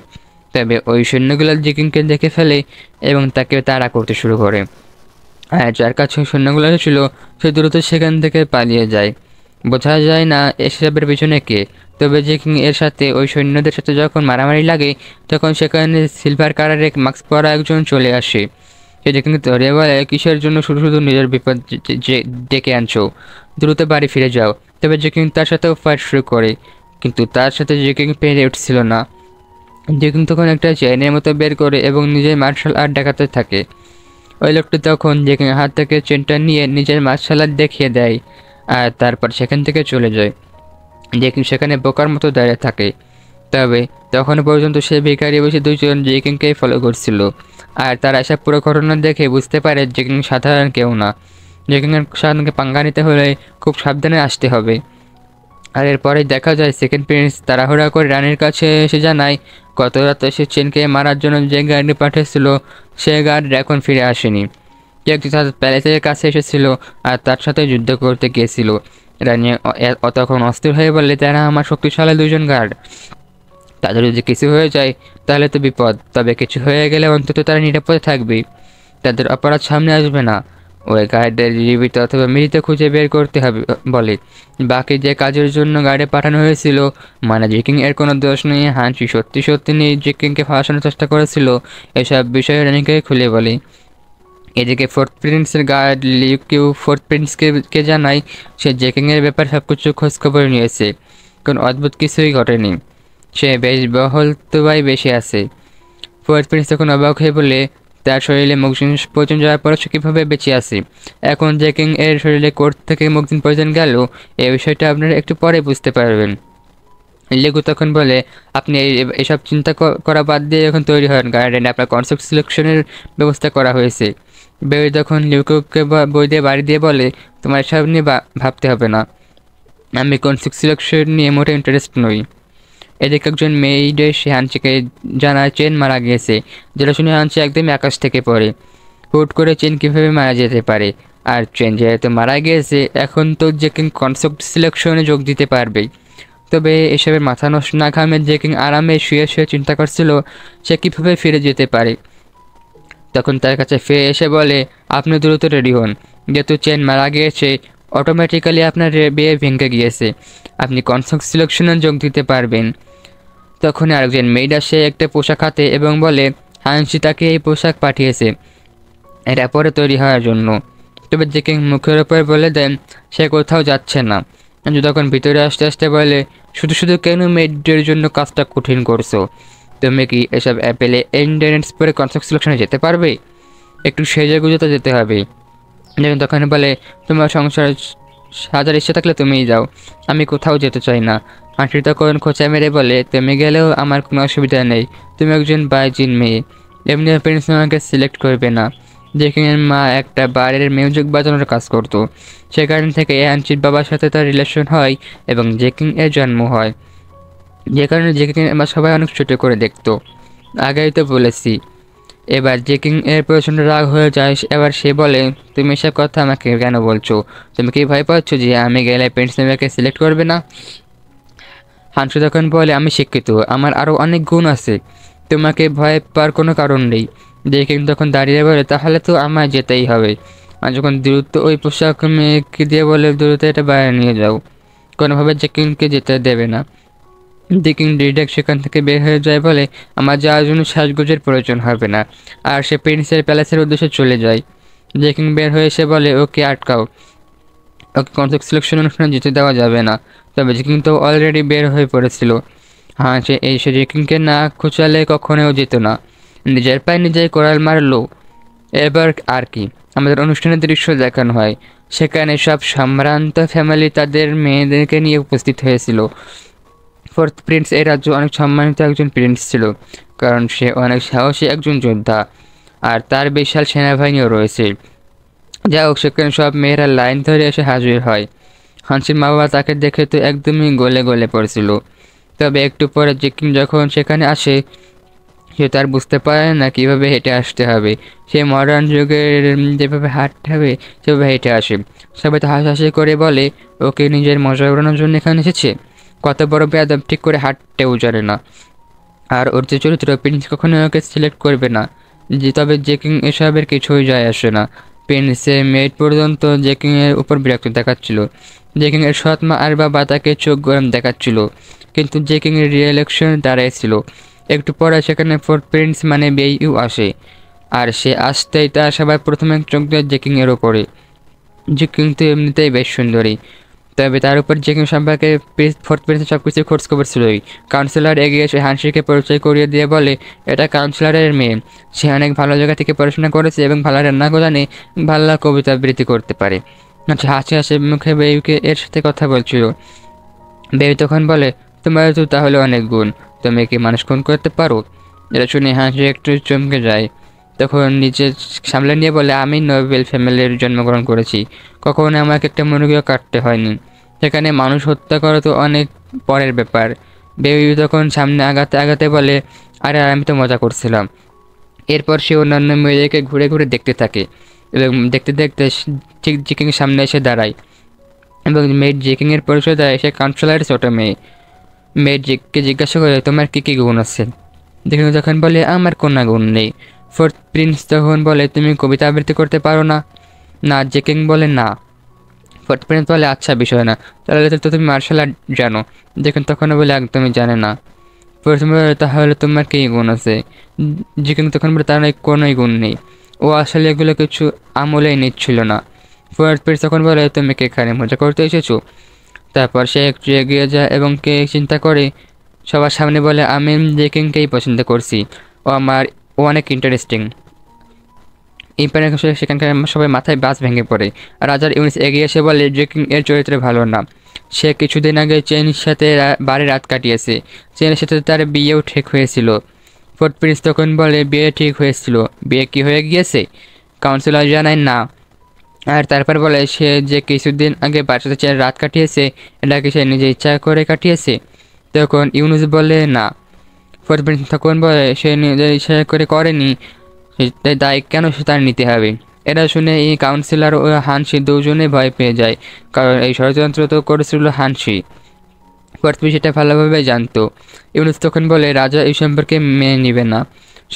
তবে ওই সৈন্যগুলো জেকিংকে দেখে ফেলে এবং তাকে তাড়া করতে শুরু করে। আর যার কাছে ওই সৈন্যগুলো এসেছিল সে দ্রুত সেখান থেকে পালিয়ে যায়। বোঝা যায় না এসবের পিছনে কে। তবে জেকিং এর সাথে ওই সৈন্যদের সাথে যখন মারামারি লাগে তখন সেখানে সিলভার কালারের মাস্ক পরা একজন চলে আসে। সে জেকিং ধরে বলে, কিসের জন্য শুধু শুধু নিজের বিপদ ডেকে আনছো, দ্রুত বাড়ি ফিরে যাও। তবে জেকিং তার সাথেও ফাইট শুরু করে, কিন্তু তার সাথে জেকিং পেরে উঠছিল না। জেকিং তখন একটা চেইনের মতো বের করে এবং নিজের মার্শাল আর্ট দেখাতে থাকে। ওই লোকটি তখন জেকিং হাত থেকে চেনটা নিয়ে নিজের মার্শাল আর্ট দেখিয়ে দেয় আর তারপর সেখান থেকে চলে যায়। জেকিং সেখানে বোকার মতো দাঁড়িয়ে থাকে। তবে তখন পর্যন্ত সে ভিখারি বসে দুজন জেকিংকে ফলো করছিল। আর তারা এসব পুরো ঘটনা দেখে বুঝতে পারে জেকিং সাধারণ কেউ না। জেকিংয়ের সঙ্গে পাঙ্গা নিতে হলে খুব সাবধানে আসতে হবে। আর এরপরে দেখা যায় সেকেন্ড প্রিন্স তাড়াহুড়া করে রানীর কাছে এসে জানায় গত রাতে সে চেনকে মারার জন্য যে গার্ড পাঠিয়েছিল সে গার্ড এখন ফিরে আসেনি। কেউ একটি তার প্যালেসের কাছে এসেছিল আর তার সাথে যুদ্ধ করতে গিয়েছিল। রানী তখন অস্থির হয়ে বললে, তারা আমার শক্তিশালী দুজন গার্ড, তাদের যদি কিছু হয়ে যায় তাহলে তো বিপদ, তবে কিছু হয়ে গেলে অন্তত তারা নিরাপদে থাকবে, তাদের অপরাধ সামনে আসবে না। ওই গার্ডের জীবিত অথবা মৃত খুঁজে বের করতে হবে বলে। বাকি যে কাজের জন্য গার্ডে পাঠানো হয়েছিল মানে জেকিং এর কোনো দোষ নেই, হানসি সত্যি সত্যি নিয়ে জেকিংকে ফাঁসানোর চেষ্টা করেছিল, এসব বিষয়ে রানীকে খুলে বলে। এদিকে ফোর্থ প্রিন্সের গার্ড লিউকিউ ফোর্থ প্রিন্সকে জানায় সে জেকিংয়ের ব্যাপারে সব কিছু খোঁজখবর নিয়েছে, কোনো অদ্ভুত কিছুই ঘটেনি, সে বেশ বহলতবাই বেশি আছে। ফোর্থ প্রিন্স তখন অবাক হয়ে বলে, তার শরীরে মগজিন পয়জন যাওয়ার পর সে কীভাবে বেঁচে আছে। এখন জেকিং এর শরীরে কোর্ট থেকে মগজিন পয়জন গেল, এই বিষয়টা আপনারা একটু পরে বুঝতে পারবেন। লেগু তখন বলে, আপনি এসব চিন্তা করা বাদ দিয়ে এখন তৈরি হন, গার্ডেনে আপনার কনসেপ্ট সিলেকশনের ব্যবস্থা করা হয়েছে। বেবি তখন লিউকুকে বই দিয়ে বাড়ি দিয়ে বলে, তোমার এসব নিয়ে ভাবতে হবে না, আমি কনসেপ্ট সিলেকশন নিয়ে মোটে ইন্টারেস্ট নই। এদিকে একজন মেয়েড সে হানচিকে জানায় চেন মারা গিয়েছে, যেটা শুনে হানচি একদমই আকাশ থেকে পড়ে। হুট করে চেন কীভাবে মারা যেতে পারে, আর চেন যেহেতু মারা গিয়েছে এখন তো জেকিং কনসেপ্ট সিলেকশনে যোগ দিতে পারবেই। তবে এসবের মাথা নষ্ট না ঘামে জেকিং আরামে শুয়ে শুয়ে চিন্তা করছিল সে কীভাবে ফিরে যেতে পারে। তখন তার কাছে ফিরে এসে বলে, আপনি দ্রুত রেডি হন, যেহেতু চেন মারা গিয়েছে অটোমেটিক্যালি আপনার বিয়ে ভেঙে গিয়েছে, আপনি কনসেপ্ট সিলেকশনে যোগ দিতে পারবেন। তখন আরেকজন মেয়েড আসে একটা পোশাক হাতে এবং বলে, হানসি তাকে এই পোশাক পাঠিয়েছে এটা পরে তৈরি হওয়ার জন্য। তবে জেকিং মুখের ওপর বলে দেন সে কোথাও যাচ্ছে না। তখন ভিতরে আসতে আসতে বলে, শুধু শুধু কেন মেয়েদের জন্য কাজটা কঠিন করছো, তুমি কি এসব অ্যাপেলে এন্ডেন্স পরে কনসেপ্ট সিলেকশনে যেতে পারবে, একটু সেজে গুজে তো যেতে হবে। তখন বলে, তোমার সংসার সাজার ইচ্ছে থাকলে তুমিই যাও, আমি কোথাও যেতে চাই না। আন্টি তখন খোঁচা মেরে বলে, তুমি গেলেও আমার কোনো অসুবিধা নেই, তুমি একজন বাইজিন মেয়ে, এমনি প্রিন্স আমাকে সিলেক্ট করবে না। জেকিংয়ের মা একটা বারের মিউজিক বাজানোর কাজ করতো, সেখান থেকে আন্টির বাবার সাথে তার রিলেশন হয় এবং জেকিং এর জন্ম হয়, যে কারণে জেকিংয়ের মা সবাই অনেক ছোটো করে দেখতো। আগেই তো বলেছি। এবার জেকিং এর প্রচণ্ড রাগ হয়ে যায়, এবার সে বলে, তুমি এসব কথা আমাকে কেন বলছো, তুমি কি ভয় পাচ্ছ যে আমি গেলে প্রিন্স নেভাকে সিলেক্ট করবে না। হানসু তখন বলে, আমি শিক্ষিত, আমার আরও অনেক গুণ আছে, তোমাকে ভয় পাওয়ার কোনো কারণ নেই। জেকিং তখন দাঁড়িয়ে বলে, তাহলে তো আমার যেতেই হবে। আর যখন দ্রুত ওই পোশাক মেয়েকে দিয়ে বলে, দ্রুত এটা বাইরে নিয়ে যাও, কোনোভাবে জেকিংকে যেতে দেবে না। জেকিং ডিরেক্ট সেখান থেকে বের হয়ে যায়, বলে আমার যাওয়ার জন্য সাজগোজের প্রয়োজন হবে না, আর সে প্রিন্সের প্যালেসের উদ্দেশ্যে চলে যায়। জেকিং বের হয়ে এসে বলে, ওকে আটকাও, ওকে কনসেপ্ট সিলেকশন অনুষ্ঠানে যেতে দেওয়া যাবে না। তবে জেকিং তো অলরেডি বের হয়ে পড়েছিল। হ্যাঁ, সে জেকিংকে না খুঁচালে কখনোও যেত না, নিজের পায়ে নিজেই কোড়াল মারলো। এবার আর কি, আমাদের অনুষ্ঠানের দৃশ্য দেখানো হয়, সেখানে সব সম্ভ্রান্ত ফ্যামিলি তাদের মেয়েদেরকে নিয়ে উপস্থিত হয়েছিল। ফোর্থ প্রিন্স এই রাজ্য অনেক সম্মানিত একজন প্রিন্স ছিল, কারণ সে অনেক সাহসী একজন যোদ্ধা আর তার বিশাল সেনাবাহিনীও রয়েছে। যা হোক সেখানে সব মেয়েরা লাইন ধরে এসে হাজির হয়। হানসির মা বাবা তাকে দেখে তো একদমই গলে গলে পড়ছিল। তবে একটু পরে জেকিং যখন সেখানে আসে, সে তার বুঝতে পারে না কীভাবে হেঁটে আসতে হবে। সে মডার্ন যুগের যেভাবে হাঁটতে হবে সেভাবে হেঁটে আসে। সবাই তো হাসাহাসি করে বলে ওকে নিজের মজা উড়ানোর জন্য এখানে এসেছে, কত বড় বেয়াদব, ঠিক করে হাঁটতেও জানে না। আর ওর যে চরিত্র, প্রিন্স কখনো ওকে সিলেক্ট করবে না। তবে জেকিং এসবের কিছুই যায় আসে না। প্রিন্সের মেয়েট পর্যন্ত জেকিংয়ের উপর বিরক্ত দেখাচ্ছিল। জেকিংয়ের সৎ মা আর বাবা তাকে চোখ গরম দেখাচ্ছিল, কিন্তু জেকিংয়ের রিয়েলেকশন দাঁড়াইছিল। একটু পরে সেখানে ফোর্থ প্রিন্স মানে বেইউ আসে, আর সে আসতেই তার সবাই প্রথমে চোখ দেয় জেকিংয়ের ওপরে। জেকিং তো এমনিতেই বেশ সুন্দরী, তবে তার উপর জেকিং সম্পর্কে ফোর্থ প্রিন্স সব কিছু খোঁজ খবর ছিলই। কাউন্সিলর এগিয়ে এসে হানসিকে পরিচয় করিয়ে দিয়ে বলে এটা কাউন্সিলরের মেয়ে, সে অনেক ভালো জায়গা থেকে পড়াশোনা করেছে এবং ভালো রান্না জানে, ভালো কবিতা আবৃত্তি করতে পারে। আচ্ছা, হাসি হাসি মুখে বেউকে এর সাথে কথা বলছিল। বেউ তখন বলে তোমার তো তাহলে অনেক গুণ, তুমি কি মানুষ খুন করতে পারো? এটা শুনে হাসি একটু চমকে যায়। তখন নিজে সামলে নিয়ে বলে আমি নোবেল ফ্যামিলির জন্মগ্রহণ করেছি, কখনো আমাকে একটা মুরগিও কাটতে হয়নি। সেখানে মানুষ হত্যা করা তো অনেক পরের ব্যাপার। বেবি তখন সামনে আগাতে আগাতে বলে আরে আমি তো মজা করছিলাম। এরপর সে অন্যান্য মেয়েদেরকে ঘুরে ঘুরে দেখতে থাকে এবং দেখতে দেখতে ঠিক জেকিংয়ের সামনে এসে দাঁড়ায় এবং মেয়েট জেকিংয়ের পরিচয় দেয় সে কাউন্সিলরের ছোট মেয়ে। মেয়েট জেককে জিজ্ঞাসা করে তোমার কী কী গুণ আছে? জেকিং তখন বলে আমার কোনো গুণ নেই। ফোর্থ প্রিন্স তখন বলে তুমি কবিতা আবৃত্তি করতে পারো না? না, জেকিং বলে না। ফোর্থ প্রিন্স বলে আচ্ছা, বিষয় না, তাহলে তো তুমি মার্শাল আর্ট জানো? জেকিং তখন বলে একদমই জানে না। প্রথমে বলে তাহলে তোমার কী গুণ আছে? জেকিং তখন বলে তার কোনোই গুণ নেই, ও আসলে এগুলো কিছু আমলেই নিচ্ছিল না। ফোর্থ প্রিন্স তখন বলে তুমি কি এখানে মজা করতে এসেছো? তারপর সে একটু এগিয়ে যায় এবং কে চিন্তা করে সবার সামনে বলে আমি জেকিংকেই পছন্দ করছি, ও অনেক ইন্টারেস্টিং। এই প্যানে সেখানকার সবাই মাথায় বাস ভেঙে পড়ে। আর রাজার ইউনিস এগিয়ে এসে বলে জেকিং এর চরিত্রে ভালো না। সে কিছুদিন আগে চেনির সাথে বাড়ি রাত কাটিয়েছে, চেনির সাথে তার বিয়েও ঠিক হয়েছিল। ফোর্থ প্রিন্স তখন বলে বিয়ে ঠিক হয়েছিল, বিয়ে কি হয়ে গিয়েছে? কাউন্সিলর জানায় না। আর তারপর বলে সে যে কিছুদিন আগে বাড়ির সাথে রাত কাটিয়েছে এটা কি সে নিজে ইচ্ছা করে কাটিয়েছে? তখন ইউনুস বলে না। ফোর্থ প্রিন্স তখন বলে সে নিজে ইচ্ছা করে করেনি, দায় কেন সে তার নিতে হবে? এটা শুনে এই কাউন্সিলর ও হানসি দুজনে ভয় পেয়ে যায়, কারণ এই ষড়যন্ত্র তো করেছিল হানসি। পৃথিবী সেটা ভালোভাবে জানতো। ইউনুস তখন বলে রাজা এই সম্পর্কে মেনে নেবে না,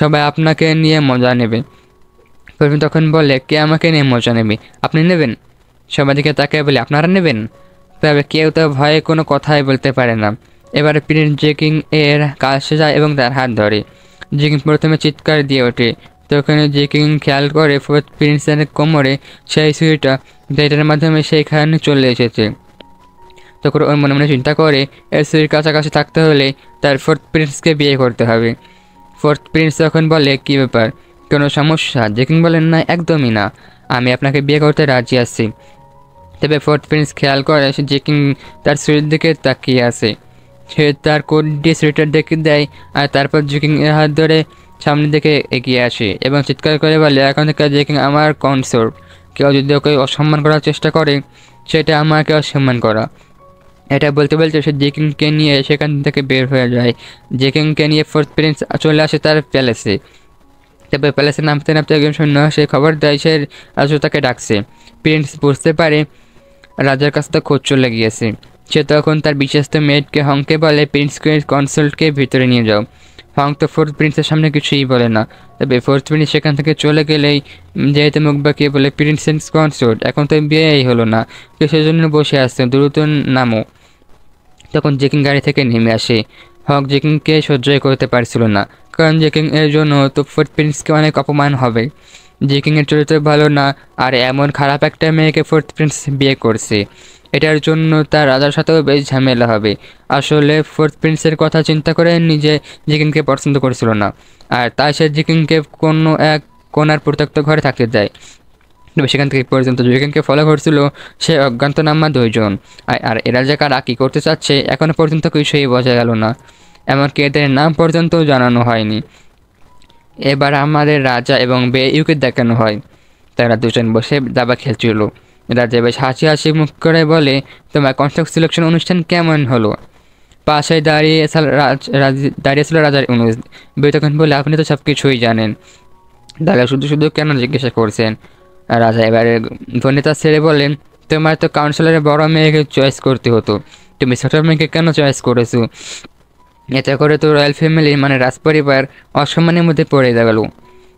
সবাই আপনাকে নিয়ে মজা নেবে। পৃথিবী তখন বলে কে আমাকে নিয়ে মজা নেবে? আপনি নেবেন? সবাই দিকে তাকে বলে আপনারা নেবেন? তবে কেউ তো ভয়ে কোনো কথাই বলতে পারে না। এবারে প্রিন্স জেকিং এর কাছে যায় এবং তার হাত ধরে। জেকিং প্রথমে চিৎকার দিয়ে ওঠে, তখন জেকিং খেয়াল করে ফোর্থ প্রিন্সের কোমরে সেই সুইটা, যেটার মাধ্যমে সেইখানে চলে এসেছে। তখন ওর মনে মনে চিন্তা করে এই সুইর কাছাকাছি থাকতে হলে তার ফোর্থ প্রিন্সকে বিয়ে করতে হবে। ফোর্থ প্রিন্স তখন বলে কী ব্যাপার, কোনো সমস্যা? জেকিং বলেন না, একদমই না, আমি আপনাকে বিয়ে করতে রাজি আছি। তবে ফোর্থ প্রিন্স খেয়াল করে সে জেকিং তার সুইর দিকে তাকিয়ে আছে। সে তার কোট দিয়ে সুইটার দেখে দেয় আর তারপর জেকিং এর হাত ধরে সামনের দিকে এগিয়ে আসে এবং চিৎকার করে বলে এখন থেকে জেকিং আমার কনসোর্ট, কেউ যদি ওকে অসম্মান করার চেষ্টা করে সেটা আমাকে অসম্মান করা। এটা বলতে বলতে সে জেকিংকে নিয়ে সেখান থেকে বের হয়ে যায়। জেকিংকে নিয়ে ফোর্থ প্রিন্স চলে আসে তার প্যালেসে। তবে প্যালেসে নামতে নামতে একজন সৈন্য সে খবর দেয় সে রাজু তাকে ডাকছে। প্রিন্স বুঝতে পারে রাজার কাছে তো খোঁজ চলে গিয়েছে। সে তখন তার বিশ্বস্ত মেয়েটকে হংকে বলে প্রিন্সকে কনসাল্টকে ভিতরে নিয়ে যাও। হং তো ফোর্থ প্রিন্সের সামনে কিছুই বলে না। তবে ফোর্থ প্রিন্স সেখান থেকে চলে গেলেই যেহেতু মুখ বাঁকিয়ে বলে প্রিন্সেস কনসার্ট এখন তো বিয়েই হলো না, তো সেজন্য বসে আসছে, দ্রুত নামো। তখন জেকিং গাড়ি থেকে নেমে আসে। হক জেকিংকে সহ্যই করতে পারছিল না, কারণ জেকিং এর জন্য তো ফোর্থ প্রিন্সকে অনেক অপমান হবে। জেকিংয়ের চরিত্র ভালো না, আর এমন খারাপ একটা মেয়েকে ফোর্থ প্রিন্স বিয়ে করছে, এটার জন্য তার রাজার সাথেও বেশ ঝামেলা হবে। আসলে ফোর্থ প্রিন্সের কথা চিন্তা করে নিজে জেকিংকে পছন্দ করছিল না, আর তাই সে জেকিংকে কোনো এক কোনার পরিত্যক্ত ঘরে থাকতে দেয়। সেখান থেকে পর্যন্ত জেকিংকে ফলো করছিল সে অজ্ঞাতনামা দুইজন। আর এরা যে কারা কী করতে চাচ্ছে এখনও পর্যন্ত কিছুই বোঝা গেল না, এমনকি এদের নাম পর্যন্তও জানানো হয়নি। এবার আমাদের রাজা এবং বেইউকে দেখানো হয়। তারা দুজন বসে দাবা খেলছিল। রাজা বেশ হাসি হাসি মুখ করে বলে, তোমার কন্ট্রাক্ট সিলেকশন অনুষ্ঠান কেমন হলো? পাশে দাঁড়িয়েছিল রাজার অনুজ। বেউ তখন বলে, আপনি তো সব কিছুই জানেন, দাদা শুধু শুধু কেন জিজ্ঞাসা করছেন? রাজা এবারে ভনিতা ছেড়ে বলেন, তোমার তো কাউন্সিলরের বড় মেয়েকে চয়েস করতে হতো, তুমি ছোট মেয়েকে কেন চয়েস করেছো? এতে করে তো রয়্যাল ফ্যামিলি মানে রাজপরিবার অসম্মানের মধ্যে পড়ে গেল।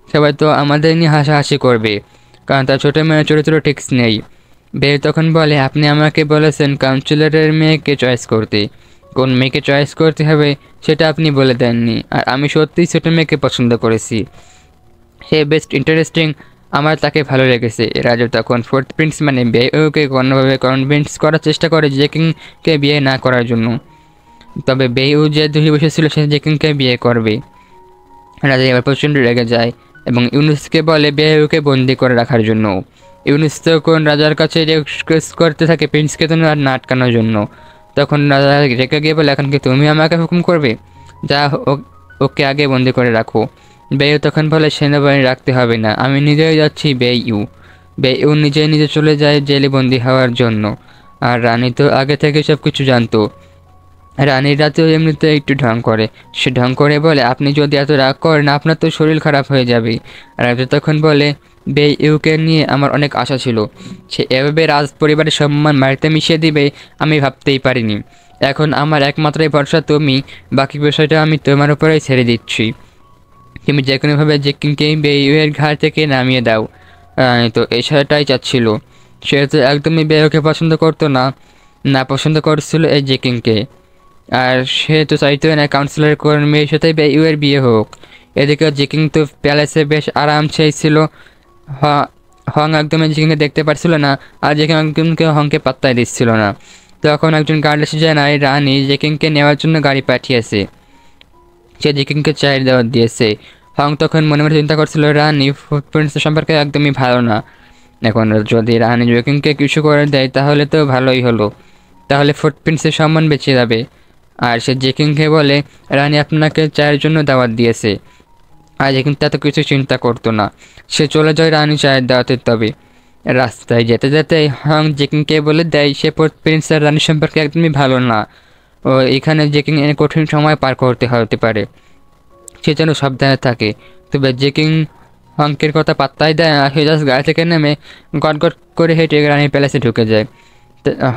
সবাই তো আমাদের নিয়ে হাসাহাসি করবে, কারণ তার ছোটো মেয়ের চরিত্র ঠিক নেই। বের তখন বলে, আপনি আমাকে বলেছেন কাউন্সিলরের মেয়েকে চয়েস করতে, কোন মেয়েকে চয়েস করতে হবে সেটা আপনি বলে দেননি, আর আমি সত্যিই ছোটো মেয়েকে পছন্দ করেছি, সে বেস্ট ইন্টারেস্টিং, আমার তাকে ভালো লেগেছে। রাজু তখন ফোর্থ প্রিন্স মানে বেউকে কোনোভাবে কনভিন্স করার চেষ্টা করে জেকিংকে বিয়ে না করার জন্য। তবে বেউ যে দুই বসেছিল সে জেকিংকে বিয়ে করবে। রাজা এবার প্রচণ্ড রেগে যায় এবং ইউনুসকে বলে বেউকে বন্দি করে রাখার জন্য। ইউনুস তখন রাজার কাছে রিকোয়েস্ট করতে থাকে প্রিন্সকে তুমি আর না আটকানোর জন্য। তখন রাজা রেগে গিয়ে বলে, এখন কি তুমি আমাকে হুকুম করবে? যা ওকে আগে বন্দি করে রাখো। বেউ তখন বলে, সেনাবাহিনী রাখতে হবে না, আমি নিজেই যাচ্ছি। বেউ নিজে চলে যায় জেলে বন্দি হওয়ার জন্য। আর রানী তো আগে থেকে সব কিছু জানতো। রানীর রাতেও এমনিতে একটু ঢং করে, সে ঢং করে বলে, আপনি যদি এত রাগ করেন আপনার তো শরীর খারাপ হয়ে যাবে। রাজা তখন বলে, বেউকে নিয়ে আমার অনেক আশা ছিল, সে এভাবে রাজ পরিবারের সম্মান মাটিতে মিশিয়ে দিবে আমি ভাবতেই পারিনি। এখন আমার একমাত্রই ভরসা তুমি, বাকি বিষয়টা আমি তোমার উপরেই ছেড়ে দিচ্ছি। তুমি যে কোনোভাবে জেকিংকে বেউয়ের ঘাট থেকে নামিয়ে দাও। তো এটাই চাচ্ছিল। সে তো একদমই বেউকে পছন্দ করতো না, না পছন্দ করছিল এই জেকিংকে। আর সে তো চাইতো না কাউন্সিলর মেয়ের সাথে বেউয়ের বিয়ে হোক। এদিকে জেকিং তো প্যালেসে বেশ আরাম চেয়েছিল। হং একদমই জেকিংকে দেখতে পারছিল না, আর জেকিং একদমকে হংকে পাত্তাই দিচ্ছিল না। তখন একজন গার্ড এসে জানায় রানী জেকিংকে নেওয়ার জন্য গাড়ি পাঠিয়েছে, সে জেকিংকে চায়ের দাওয়াত দিয়েছে। হং তখন মনে মনে চিন্তা করছিল রানী ফুটপ্রিন্টস সম্পর্কে একদমই ভালো না। এখন যদি রানী জেকিংকে কিছু করে দেয় তাহলে তো ভালোই হলো, তাহলে ফুটপ্রিন্টসের সম্মান বেঁচে যাবে। আর সে জেকিংকে বলে, রানী আপনাকে চায়ের জন্য দাওয়াত দিয়েছে। আর জেকিং এত কিছু চিন্তা করতো না, সে চলে যায় রানী চায়ের দাওয়াতের। তবে রাস্তায় যেতে যেতে হং জেকিংকে বলে দেয় সে ফুটপ্রিন্টস আর রানী সম্পর্কে একদমই ভালো না, ও এখানে জেকিং এর কঠিন সময় পার করতে হতে পারে, সে যেন সাবধানে থাকে। তবে জেকিং হংকের কথা পাত্তাই দেয় না, সে জাস্ট গাড়ি থেকে নেমে গট গট করে হেঁটে রানীর প্যালেসে ঢুকে যায়।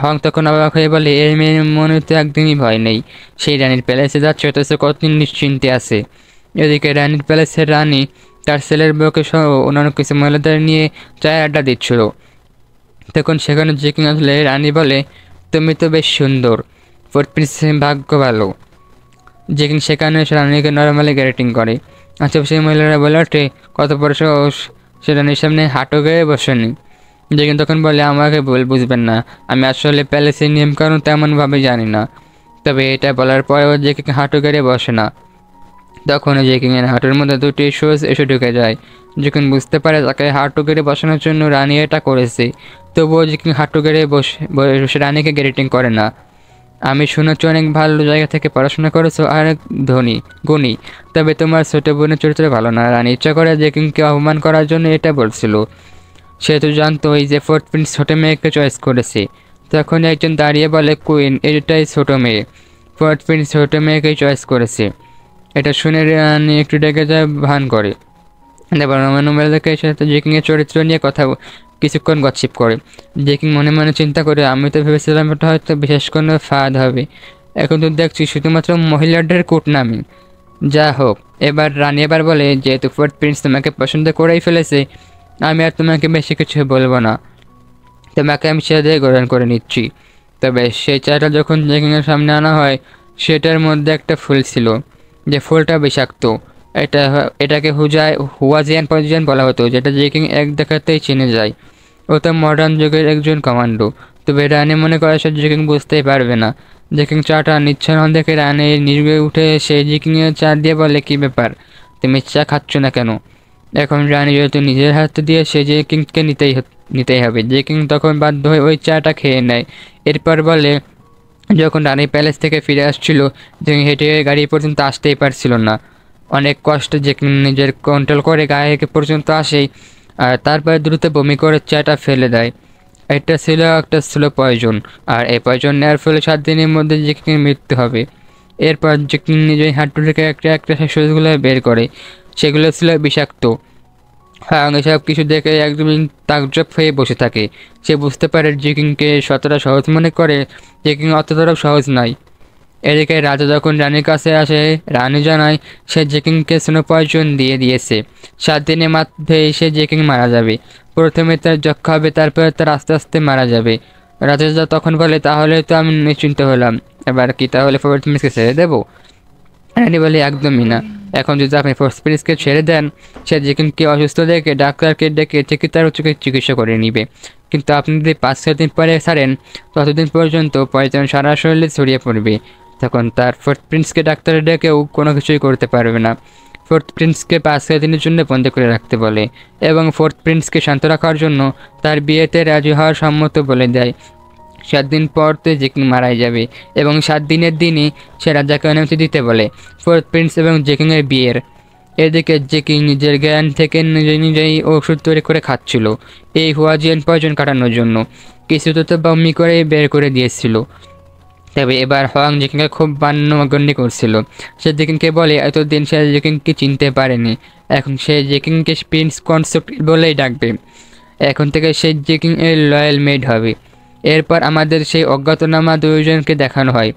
হং তখন অবাক হয়ে বলে, এর মেয়ের মনে তো একদমই ভয় নেই, সেই রানীর প্যালেসে যাচ্ছে অথচ কতদিন নিশ্চিন্তে আছে। এদিকে রানীর প্যালেসের রানী তার ছেলের বউকে সহ অন্যান্য কিছু মহিলাদের নিয়ে চায়ের আড্ডা দিচ্ছিল। তখন সেখানে জেকিং আসলে রানী বলে, তুমি তো বেশ সুন্দর, ফোর্থ প্রিন্সের ভাগ্য ভালো। জেকিং সেখানে এসে রানীকে নর্মালি গ্যারেটিং করে। আশেপাশে মহিলারা বলে ওঠে, কত বড় সাহস, সে রানীর সামনে হাঁটু গেয়ে বসেনি। জেকিং তখন বলে, আমাকে ভুল বুঝবেন না, আমি আসলে প্যালেসের নিয়মকানুন তেমনভাবে জানি না। তবে এটা বলার পরেও জেকিং হাঁটু গেড়ে বসে না। তখন জেকিংয়ের হাঁটুর মধ্যে দুটি সুচ এসে ঢুকে যায়। জেকিং বুঝতে পারে তাকে হাঁটু গেড়ে বসানোর জন্য রানী এটা করেছে, তবুও জেকিং হাঁটু গেড়ে বসে রানীকে গ্যারেটিং করে না। আমি শুনেছি অনেক ভালো জায়গা থেকে পড়াশোনা করেছো আর গুণী, তবে তোমার ছোট বোনের চরিত্র ভালো না। রানী ইচ্ছা করে জেকিংকে অপমান করার জন্য এটা বলছিল। সে তো জানতো এই যে ফোর্থ প্রিন্স ছোটো মেয়েকে চয়েস করেছে। তখন একজন দাঁড়িয়ে বলে, কুইন এটাই ছোটো মেয়ে, ফোর্থ প্রিন্স ছোটো মেয়েকেই চয়েস করেছে। এটা শুনে রানী একটু ডেকে যায় ভান করে। এবার রোমানুমেলকে সাথে জেকিংয়ের চরিত্র নিয়ে কথা কিছুক্ষণ গচ্ছিপ করে। জেকিং মনে মনে চিন্তা করে, আমি তো ভেবেছিলাম এটা হয়তো বিশেষ কোনো ফাঁদ হবে, এখন তো দেখছি শুধুমাত্র মহিলাদের কুটনামি। যা হোক, রানী এবার বলে, যেহেতু ফোর্থ প্রিন্স তোমাকে পছন্দ করেই ফেলেছে, আমি আর তোমাকে বেশি কিছু বলবো না, তোমাকে আমি সেটা গ্রহণ করে নিচ্ছি। তবে সেই চাটা যখন জেকিংয়ের সামনে আনা হয়, সেটার মধ্যে একটা ফুল ছিল, যে ফুলটা বিষাক্ত। এটাকে হুয়াজিয়ান পজিশন বলা হতো, যেটা জেকিং এক দেখাতেই চিনে যায়। ও তো মডার্ন যুগের একজন কমান্ডো। তবে রানী মনে করে সে জেকিং বুঝতেই পারবে না। জেকিং চাটা নিচ্ছে না দেখে রানী নিজে উঠে এসে জেকিংয়ের চা দিয়ে বলে, কী ব্যাপার, তুমি চা খাচ্ছ না কেন? এখন রানী যেহেতু নিজের হাতে দিয়ে সে জেকিংকে নিতেই হবে। জেকিং তখন বাধ্য হয়ে ওই চাটা খেয়ে নেয়। এরপর বলে, যখন রানী প্যালেস থেকে ফিরে আসছিল, জেকিং হেঁটে গাড়ি পর্যন্ত আসতেই পারছিল না। অনেক কষ্ট জেকিং নিজের কন্ট্রোল করে গায়ে পর্যন্ত আসেই আর তারপরে দ্রুত বমি করে চাটা ফেলে দেয়। এটা ছিল একটা স্লো পয়জন, আর এই পয়জন নেওয়ার ফলে 7 দিনের মধ্যে জেকিংয়ের মৃত্যু হবে। এরপর জেকিং নিজেই হাঁটু থেকে একটা একটা শ্বাসগুলো বের করে, সেগুলো ছিল বিষাক্ত। হাং এসব কিছু দেখে একদমই তাজ্জব হয়ে বসে থাকে। সে বুঝতে পারে জেকিংকে শতটা সহজ মনে করে, জেকিং অতটাও সহজ নয়। এদিকে রাজা যখন রানীর কাছে আসে, রানী জানায় সে জেকিংকে স্নো পয়জন দিয়ে দিয়েছে। 7 দিনের মধ্যে সে জেকিং মারা যাবে। প্রথমে তার যক্ষা হবে, তারপরে তার আস্তে আস্তে মারা যাবে। রাজা তখন বলে, তাহলে তো আমি নিশ্চিন্ত হলাম, এবার কি তাহলে ফোর্থ প্রিন্সকে ছেড়ে দেবো? রানী বলে, একদমই না। এখন যদি আপনি ফোর্থ প্রিন্সকে ছেড়ে দেন, সে জেকিংকে অসুস্থ দেখে ডাক্তারকে ডেকে চিকিৎসার চিকিৎসা করে নিবে। কিন্তু আপনি যদি 5-6 দিন পরে ছাড়েন, ততদিন পর্যন্ত পয়জন সারা শরীরে ছড়িয়ে পড়বে। তখন তার ফোর্থ প্রিন্সকে ডাক্তারে ডেকেও কোনো কিছুই করতে পারবে না। ফোর্থ প্রিন্সকে 5-6 দিনের জন্য বন্দি করে রাখতে বলে এবং ফোর্থ প্রিন্সকে শান্ত রাখার জন্য তার বিয়েতে রাজি হওয়ার সম্মত বলে দেয়। 7 দিন পর তো জেকিং মারাই যাবে এবং 7 দিনের দিনই সে রাজাকে অনুমতি দিতে বলে ফোর্থ প্রিন্স এবং জেকিংয়ের বিয়ের। এদিকে জেকিং নিজের জ্ঞান থেকে নিজেই ওষুধ তৈরি করে খাচ্ছিল এই হুয়াজিয়ান পয়জন কাটানোর জন্য। কিছুতে তো বমি করে বের করে দিয়েছিল। তবে এবার হোয়াং জেকিংকে খুব মান্যগণ্য করছিল। সে জেকিংকে বলে এতদিন সে জেকিংকে চিনতে পারেনি, এখন সে জেকিংকে প্রিন্স কনসেপ্ট বলেই ডাকবে। এখন থেকে সে জেকিং এর লয়াল মেড হবে। এরপর আমাদের সেই অজ্ঞাতনামা দুইজনকে দেখানো হয়।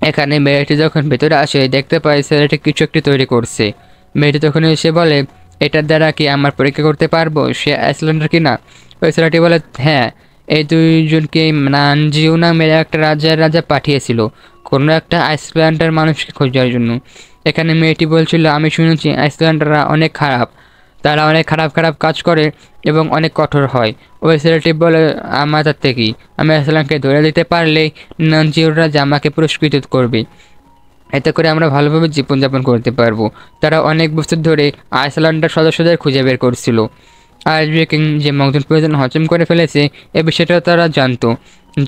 এখানে মেয়েটি যখন ভেতরে আসে, দেখতে পায় ছেলেটি কিছু একটি তৈরি করছে। মেয়েটি তখন এসে বলে, এটার দ্বারা কি আমার পরীক্ষা করতে পারবো সে আইসল্যান্ডার কিনা? ওই ছেলেটি বলে, হ্যাঁ, এই দুইজনকে নানজিও নামের একটা রাজা পাঠিয়েছিল কোনো একটা আইসল্যান্ডার মানুষকে খোঁজার জন্য। এখানে মেয়েটি বলছিল, আমি শুনেছি আইসল্যান্ডাররা অনেক খারাপ, তারা অনেক খারাপ খারাপ কাজ করে এবং অনেক কঠোর হয়। ওই ছেলেটি বলে, আমার তাতে কি, আমি আইসল্যান্ডকে ধরে দিতে পারলেই নানজিওরা আমাকে পুরস্কৃত করবে। এতে করে আমরা ভালোভাবে জীবনযাপন করতে পারবো। তারা অনেক বছর ধরে আইসল্যান্ডের সদস্যদের খুঁজে বের করছিল। আর জেকিং যে মগজন প্রয়োজন হজম করে ফেলেছে এ বিষয়টা তারা জানতো।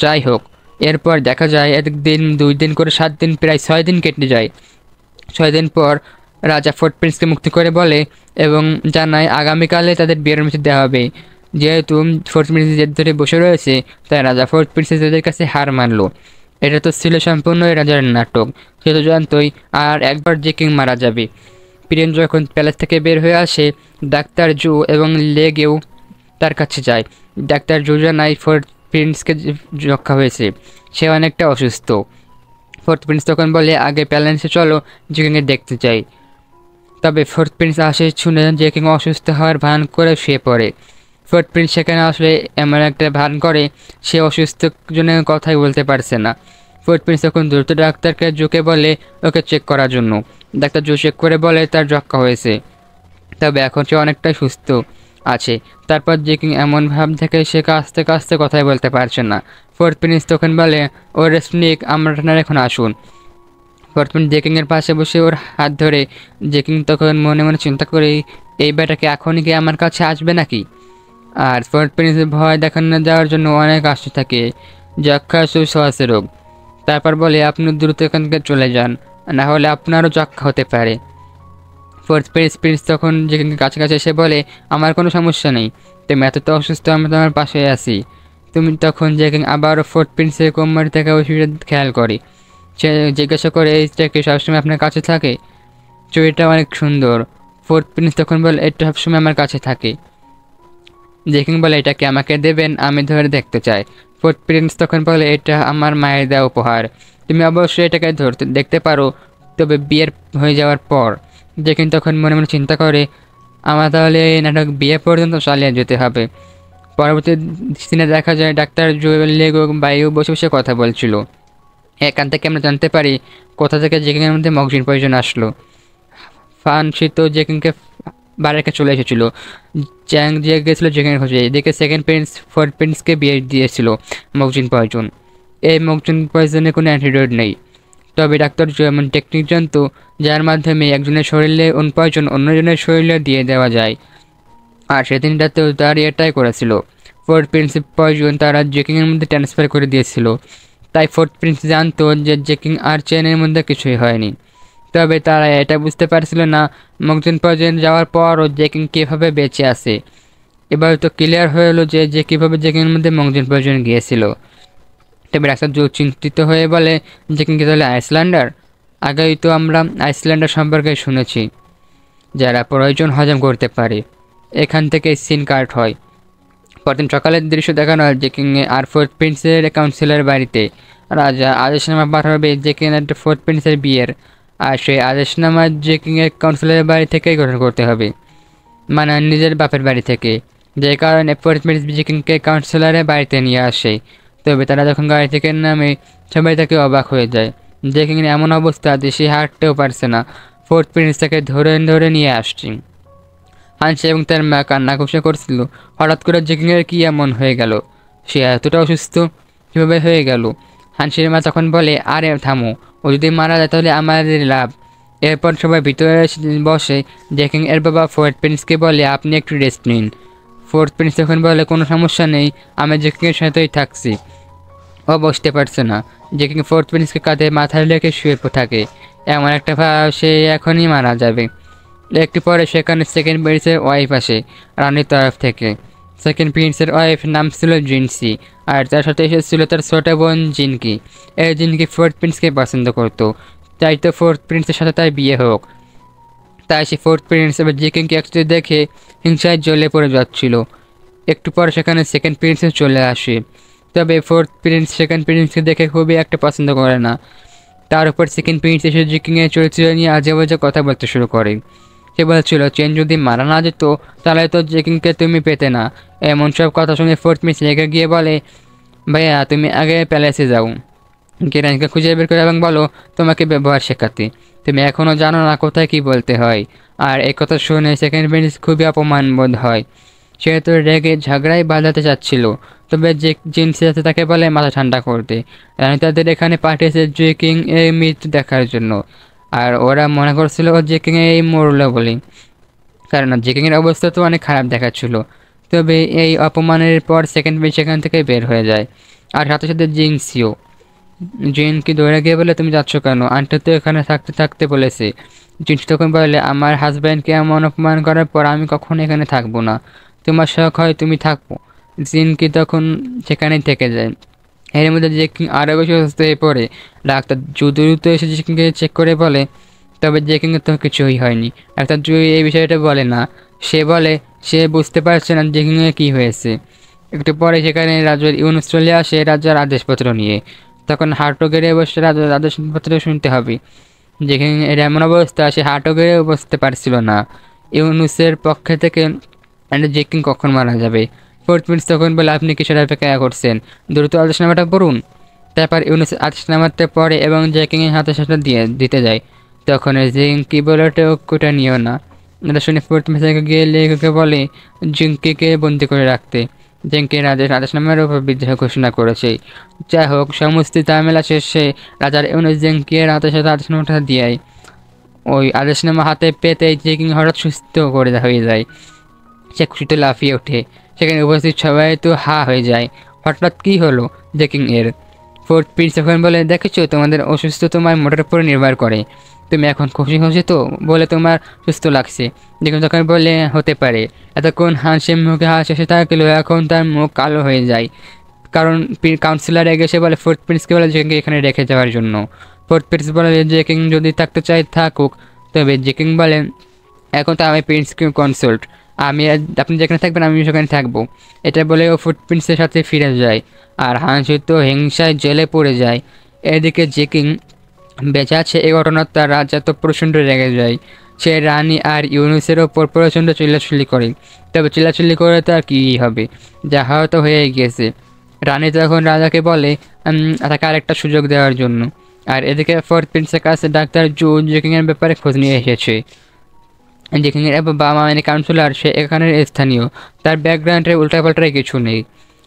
যাই হোক, এরপর দেখা যায় 1 দিন 2 দিন করে 7 দিন, প্রায় 6 দিন কেটে যায়। 6 দিন পর রাজা ফোর্থ প্রিন্সকে মুক্তি করে বলে এবং জানায় আগামীকালে তাদের বিয়ের অনুমতি দেওয়া হবে। যেহেতু ফোর্থ প্রিন্স জেদ ধরে বসে রয়েছে, তাই রাজা ফোর্থ প্রিন্সেসদের কাছে হার মানলো। এটা তো ছিল সম্পূর্ণ রাজার নাটক, সে তো জানতোই। আর একবার জেকিং মারা যাবে। প্রিন্স যখন প্যালেস থেকে বের হয়ে আসে, ডাক্তার জো এবং লেগেও তার কাছে যায়। ডাক্তার জো জানায় ফোর্থ প্রিন্সকে রক্ষা হয়েছে, সে অনেকটা অসুস্থ। ফোর্থ প্রিন্স তখন বলে, আগে প্যালেন্সে চলো, জেকিংকে দেখতে চাই। তবে ফোর্থ প্রিন্স আসে শুনে জেকিং অসুস্থ হওয়ার ভান করে শুয়ে পড়ে। ফোর্থ প্রিন্স সেখানে আসলে এমন একটা ভান করে সে অসুস্থ জন্য কথাই বলতে পারছে না। ফোর্থ প্রিন্স তখন দ্রুত ডাক্তারকে জোকে বলে ওকে চেক করার জন্য। ডাক্তার জো চেক করে বলে তার যক্ষা হয়েছে, তবে এখন সে অনেকটাই সুস্থ আছে। তারপর জেকিং এমন ভাব দেখে সে কাছতে কাছতে কথাই বলতে পারছে না। ফোর্থ প্রিন্স তখন বলে, ও রেস্ট নিক, আমরা এখন আসুন। ফোর্থ প্রিন্স জেকিংয়ের পাশে বসে ওর হাত ধরে। জেকিং তখন মনে মনে চিন্তা করে, এই ব্যাটাকে এখনই কি আমার কাছে আসবে নাকি? আর ফোর্থ প্রিন্সের ভয় দেখানো দেওয়ার জন্য অনেক আসতে থাকে, যক্ষা সুশ্বাসের রোগ। তারপর বলে, আপনি দ্রুত এখান থেকে চলে যান, না হলে আপনারও যক্ষা হতে পারে। ফোর্থ প্রিন্স তখন যেখানে কাছাকাছি এসে বলে, আমার কোনো সমস্যা নেই, তুমি এতটা অসুস্থ, আমি তোমার পাশে আছি। তুমি তখন যেখানে আবারও ফোর্থ প্রিন্সের কোমর থেকে ওষুধের খেয়াল করে। সে জিজ্ঞাসা করে, এইটা কি সবসময় আপনার কাছে থাকে? চুড়িটা অনেক সুন্দর। ফোর্থ প্রিন্স তখন বলে, এটা সবসময় আমার কাছে থাকে। জেকিং বলে, এটাকে আমাকে দেবেন, আমি ধরে দেখতে চাই। ফোর্থ প্রিন্স তখন বলে, এটা আমার মায়ের দেওয়া উপহার, তুমি অবশ্যই এটাকে দেখতে পারো, তবে বিয়ের হয়ে যাওয়ার পর। জেকিং তখন মনে মনে চিন্তা করে, আমার তাহলে এই নাটক বিয়ে পর্যন্ত চালিয়ে যেতে হবে। পরবর্তী সিনে দেখা যায় ডাক্তার জুয়েলেগো বায়ু বসে বসে কথা বলছিল। এখান থেকে আমরা জানতে পারি কোথা থেকে জেকিংয়ের মধ্যে মগজির প্রয়োজন আসলো। ফান শীত জেকিংকে বাড়িতে চলে এসেছিল। চ্যাং যে গেছিলো জেকিংয়ের খোঁজে। এদিকে সেকেন্ড প্রিন্স ফোর্থ প্রিন্সকে বিয়ে দিয়েছিল মগজিন পয়জন। এই মগজিন পয়জনের কোনো অ্যান্টিডোট নেই, তবে ডাক্তার এমন টেকনিক জানতো যার মাধ্যমে একজনের শরীরে পয়জন অন্যজনের শরীরে দিয়ে দেওয়া যায়। আর সেদিন রাতেও তার এটাই করেছিল। ফোর্থ প্রিন্স পয়জন তারা জেকিংয়ের মধ্যে ট্রান্সফার করে দিয়েছিল। তাই ফোর্থ প্রিন্স জানতো যে জেকিং আর চেনের মধ্যে কিছুই হয়নি। তবে তারা এটা বুঝতে পারছিল না মগজন পয়জন যাওয়ার পরও জেকিং কীভাবে বেঁচে আছে। এবার তো ক্লিয়ার হয়ে এলো যে কীভাবে জেকিংয়ের মধ্যে মংজুর প্রয়োজন গিয়েছিল। তবে ডাক্তার জো চিন্তিত হয়ে বলে, জেকিং কি তাহলে আইসল্যান্ডার? আগেই তো আমরা আইসল্যান্ডার সম্পর্কে শুনেছি, যারা প্রয়োজন হজম করতে পারে। এখান থেকে সিন কাট হয়। পরদিন সকালের দৃশ্য দেখানো হয় জেকিংয়ে আর ফোর্থ প্রিন্সের কাউন্সিলের বাড়িতে। রাজা আদেশনামা পাঠাবে জেকিং আর ফোর্থ প্রিন্সের বিয়ের, আর সেই আদেশনামা জেকিংয়ের কাউন্সিলের বাড়ি থেকেই গ্রহণ করতে হবে, মানে নিজের বাপের বাড়ি থেকে। যে কারণে ফোর্থ প্রিন্স জেকিংকে কাউন্সিলরের বাড়িতে নিয়ে আসে। তবে তারা যখন গাড়ি থেকে নামে সবাই তাকে অবাক হয়ে যায়। জেকিংয়ের এমন অবস্থা যে সে হাঁটতেও পারছে না। ফোর্থ প্রিন্স তাকে ধরে ধরে নিয়ে আসছে। হানসি এবং তার মা কান্নাঘোষা করছিল। হঠাৎ করে জেকিংয়ের কি এমন হয়ে গেল? সে এতটা অসুস্থ কীভাবে হয়ে গেল? হানসির মা তখন বলে, আরে থামো, ও যদি মারা যায় তাহলে আমাদের লাভ। এরপর সবাই ভিতরে বসে। জেকিং এর বাবা ফোর্থ প্রিন্সকে বলে, আপনি একটু রেস্ট নিন। ফোর্থ প্রিন্স তখন বলে, কোনো সমস্যা নেই, আমি জেকিংয়ের সাথেই থাকছি। ও বসতে পারছে না। জেকিং ফোর্থ প্রিন্সকে কাঁধে মাথায় রেখে শুয়ে থাকে। এমন একটা ভাব সে এখনই মারা যাবে। একটু পরে সেখানে সেকেন্ড প্রিন্সের ওয়াইফ আসে রানীর তরফ থেকে। সেকেন্ড প্রিন্সের ওয়াইফ নাম ছিল জিনসি, আর তার সাথে এসেছিল তার ছোট বোন জিনকি। এই জিনকি ফোর্থ প্রিন্সকে পছন্দ করতো, তাই তো ফোর্থ প্রিন্সের সাথে তার বিয়ে হোক। তাই সে ফোর্থ প্রিন্স এবার জেকিংকে একসাথে দেখে হিংসায় জ্বলে পড়ে যাচ্ছিল। একটু পর সেখানে সেকেন্ড প্রিন্সে চলে আসে। তবে ফোর্থ প্রিন্স সেকেন্ড প্রিন্সকে দেখে খুবই একটা পছন্দ করে না। তার উপর সেকেন্ড প্রিন্স এসে জেকিংয়ের চরিত্র নিয়ে আজে বাজে কথা বলতে শুরু করে। সে বলছিল, চেন যদি মারা না যেত তাহলে তো জেকিংকে তুমি পেতে না। এমন সব কথা শুনে ফোর্থ প্রিন্স রেগে গিয়ে বলে, ভাইয়া তুমি আগে প্যালেসে যাও, কেরানকে খুঁজে বের করে এবং বলো তোমাকে ব্যবহার শেখাতে। তুমি এখনও জানো না কোথায় কী বলতে হয়। আর এই কথা শুনে সেকেন্ড প্রিন্স খুবই অপমান বোধ হয়। সে তো রেগে ঝগড়াই বাঁধাতে চাচ্ছিল। তবে যে জিনসি আছে তাকে বলে মাথা ঠান্ডা করতে। রানী তাদের এখানে পাঠিয়েছে জেকিং এই মৃত্যু দেখার জন্য। আর ওরা মনে করছিল জেকিং এই মরলো বলে, কারণ জেকিংয়ের অবস্থা তো অনেক খারাপ দেখাচ্ছিল। তবে এই অপমানের পর সেকেন্ড প্রিন্স সেখান থেকে বের হয়ে যায়। আর সাথে সাথে জিনসিও। জিনকে দৌড়ে গিয়ে বলে, তুমি যাচ্ছ কেন? আন্টি তো এখানে থাকতে থাকতে বলেছে। জিনস তখন বলে, আমার হাজব্যান্ডকে এমন অপমান করার পর আমি কখনো এখানে থাকবো না। তোমার শখ হয় তুমি থাকবো। জিনকি তখন সেখানেই থেকে যায়। এর মধ্যে জেকিং আরও বেশি অসুস্থ হয়ে পড়ে। ডাক্তার দ্রুত এসে জেকিংকে চেক করে বলে, তবে জেকিংয়ের তো কিছুই হয়নি। ডাক্তার জুই এই বিষয়টা বলে না। সে বলে সে বুঝতে পারছে না জেকিংয়ের কী হয়েছে। একটু পরে সেখানে রাজার ইউনুস চলে আসে রাজার আদেশপত্র নিয়ে। তখন হাঁটু গেড়ে বসে রাজার আদেশপত্র শুনতে হবে। যেখানে এর এমন অবস্থা সে হাঁটু গেড়েও বসতে পারছিল না। ইউনুসের পক্ষে থেকে জেকিং কখন মারা যাবে? ফোর্থ প্রিন্স তখন বলে, আপনি কিসের অপেক্ষা করছেন? দ্রুত আদেশনামাটা পড়ুন। তারপর ইউনুস আদেশনামাটা পড়ে এবং জেকিংয়ের হাতে সেটা দিতে যায়। তখন জিঙ্কি বলে, ওটা নিও না। এটা শুনে ফোর্থ প্রিন্স গিয়ে লেখকে বলে জিঙ্কিকে বন্দি করে রাখতে। জেঙ্কি রাজার আদেশনামার উপর বিদ্রোহ ঘোষণা করেছে। যাই হোক, সমস্ত ঝামেলা শেষে রাজার ইউনুস জেঙ্কির হাতে সাথে আদেশনামাটা দিয়ে ওই আদেশনামা হাতে পেতে জেকিং হঠাৎ সুস্থ করে হয়ে যায়। সে খুশিতে লাফিয়ে ওঠে। সেখানে উপস্থিত সবাই তো হা হয়ে যায়। হঠাৎ কী হলো জেকিং এর? ফোর্থ প্রিন্স এখন বলে, দেখেছো তোমাদের অসুস্থ তোমার মোটরের উপর নির্ভর করে। তুমি এখন খুশি খুশি তো বলে তোমার সুস্থ লাগছে। দেখুন তখন বলে, হতে পারে। এতক্ষণ হাসির মুখে হাসি এসে থাকলো, এখন তার মুখ কালো হয়ে যায়। কারণ কাউন্সিলর এগে সে বলে ফোর্থ প্রিন্সকে বলে জেকিংকে এখানে রেখে যাওয়ার জন্য। ফোর্থ প্রিন্স বলে জেকিং যদি থাকতে চাই থাকুক। তবে জেকিং বলে, এখন তো আমি প্রিন্সকে কনসাল্ট, আপনি যেখানে থাকবেন আমি সেখানে থাকবো। এটা বলে ও ফোর্থ প্রিন্সের সাথে ফিরে যায়। আর হাসি তো হিংসায় জেলে পড়ে যায়। এদিকে জেকিং বেঁচে আছে এই ঘটনার তার রাজা তো প্রচণ্ড রেগে যায়। সে রানী আর ইউনুসের ওপর প্রচণ্ড চিল্লাচিল্লি করে। তবে চিল্লাচিল্লি করে তার কী হবে, যা হয়তো হয়ে গিয়েছে। রানী তখন রাজাকে বলে তাকে আরেকটা সুযোগ দেওয়ার জন্য। আর এদিকে ফোর্থ প্রিন্সের কাছে ডাক্তার জু জেকিংয়ের ব্যাপারে খোঁজ নিয়ে এসেছে। জেকিংয়ের বাবা মা মানে কাউন্সিলর, সে এখানের স্থানীয়। তার ব্যাকগ্রাউন্ডের উল্টাপাল্টায় কিছু নেই।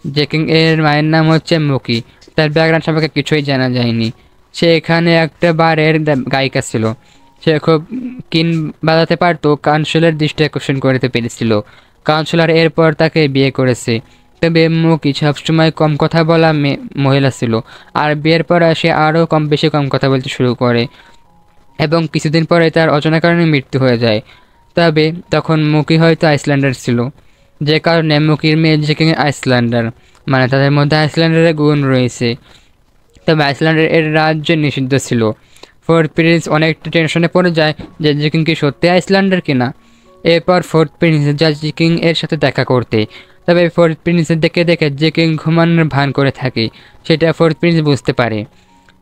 জেকিং এর মায়ের নাম হচ্ছে মুকি। তার ব্যাকগ্রাউন্ড সম্পর্কে কিছুই জানা যায়নি। সে এখানে একটা বারের গায়িকা ছিল। সে খুব কিন বাজাতে পারতো, কাউন্সিলর দৃষ্টি আকর্ষণ করতে পেরেছিল। কাউন্সিলর এরপর তাকে বিয়ে করেছে। তবে মুকি সবসময় কম কথা বলা মহিলা ছিল। আর বিয়ের পর সে আরও বেশি কম কথা বলতে শুরু করে এবং কিছুদিন পরে তার অজানা কারণে মৃত্যু হয়ে যায়। তবে তখন মুকি হয়তো আইসল্যান্ডার ছিল। যে কারণে মুকির মেয়ে জেকিং আইসল্যান্ডার, মানে তাদের মধ্যে আইসল্যান্ডারের গুণ রয়েছে। তবে আইসল্যান্ডের এর রাজ্য নিষিদ্ধ ছিল। ফোর্থ প্রিন্স অনেকটা টেনশনে পড়ে যায় যে জেকিং কি সত্যি আইসল্যান্ডার কিনা। এরপর ফোর্থ প্রিন্স যায় জেকিং এর সাথে দেখা করতে। তবে ফোর্থ প্রিন্সের দেখে দেখে জেকিং ঘুমানোর ভান করে থাকে, সেটা ফোর্থ প্রিন্স বুঝতে পারে।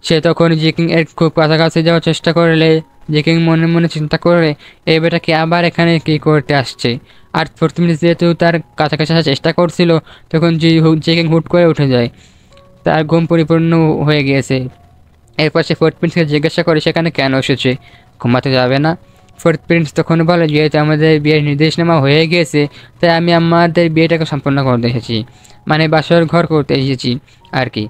সে তখন জেকিং এর খুব কাছাকাছি যাওয়ার চেষ্টা করলে জেকিং মনে মনে চিন্তা করে এই বেটাকে আবার এখানে কী করতে আসছে। আর ফোর্থ প্রিন্স যেহেতু তার কাছাকাছি আসার চেষ্টা করছিল, তখন জেকিং হুট করে উঠে যায়, তার ঘুম পরিপূর্ণ হয়ে গিয়েছে। এরপর সে ফোর্থ প্রিন্সকে জিজ্ঞাসা করে সেখানে কেন এসেছে, ঘুমাতে যাবে না? ফোর্থ প্রিন্স তখন বলে যেহেতু আমাদের বিয়ের নির্দেশনামা হয়ে গিয়েছে, তাই আমি আমাদের বিয়েটাকে সম্পন্ন করতে এসেছি, মানে বাসর ঘর করতে এসেছি আর কি।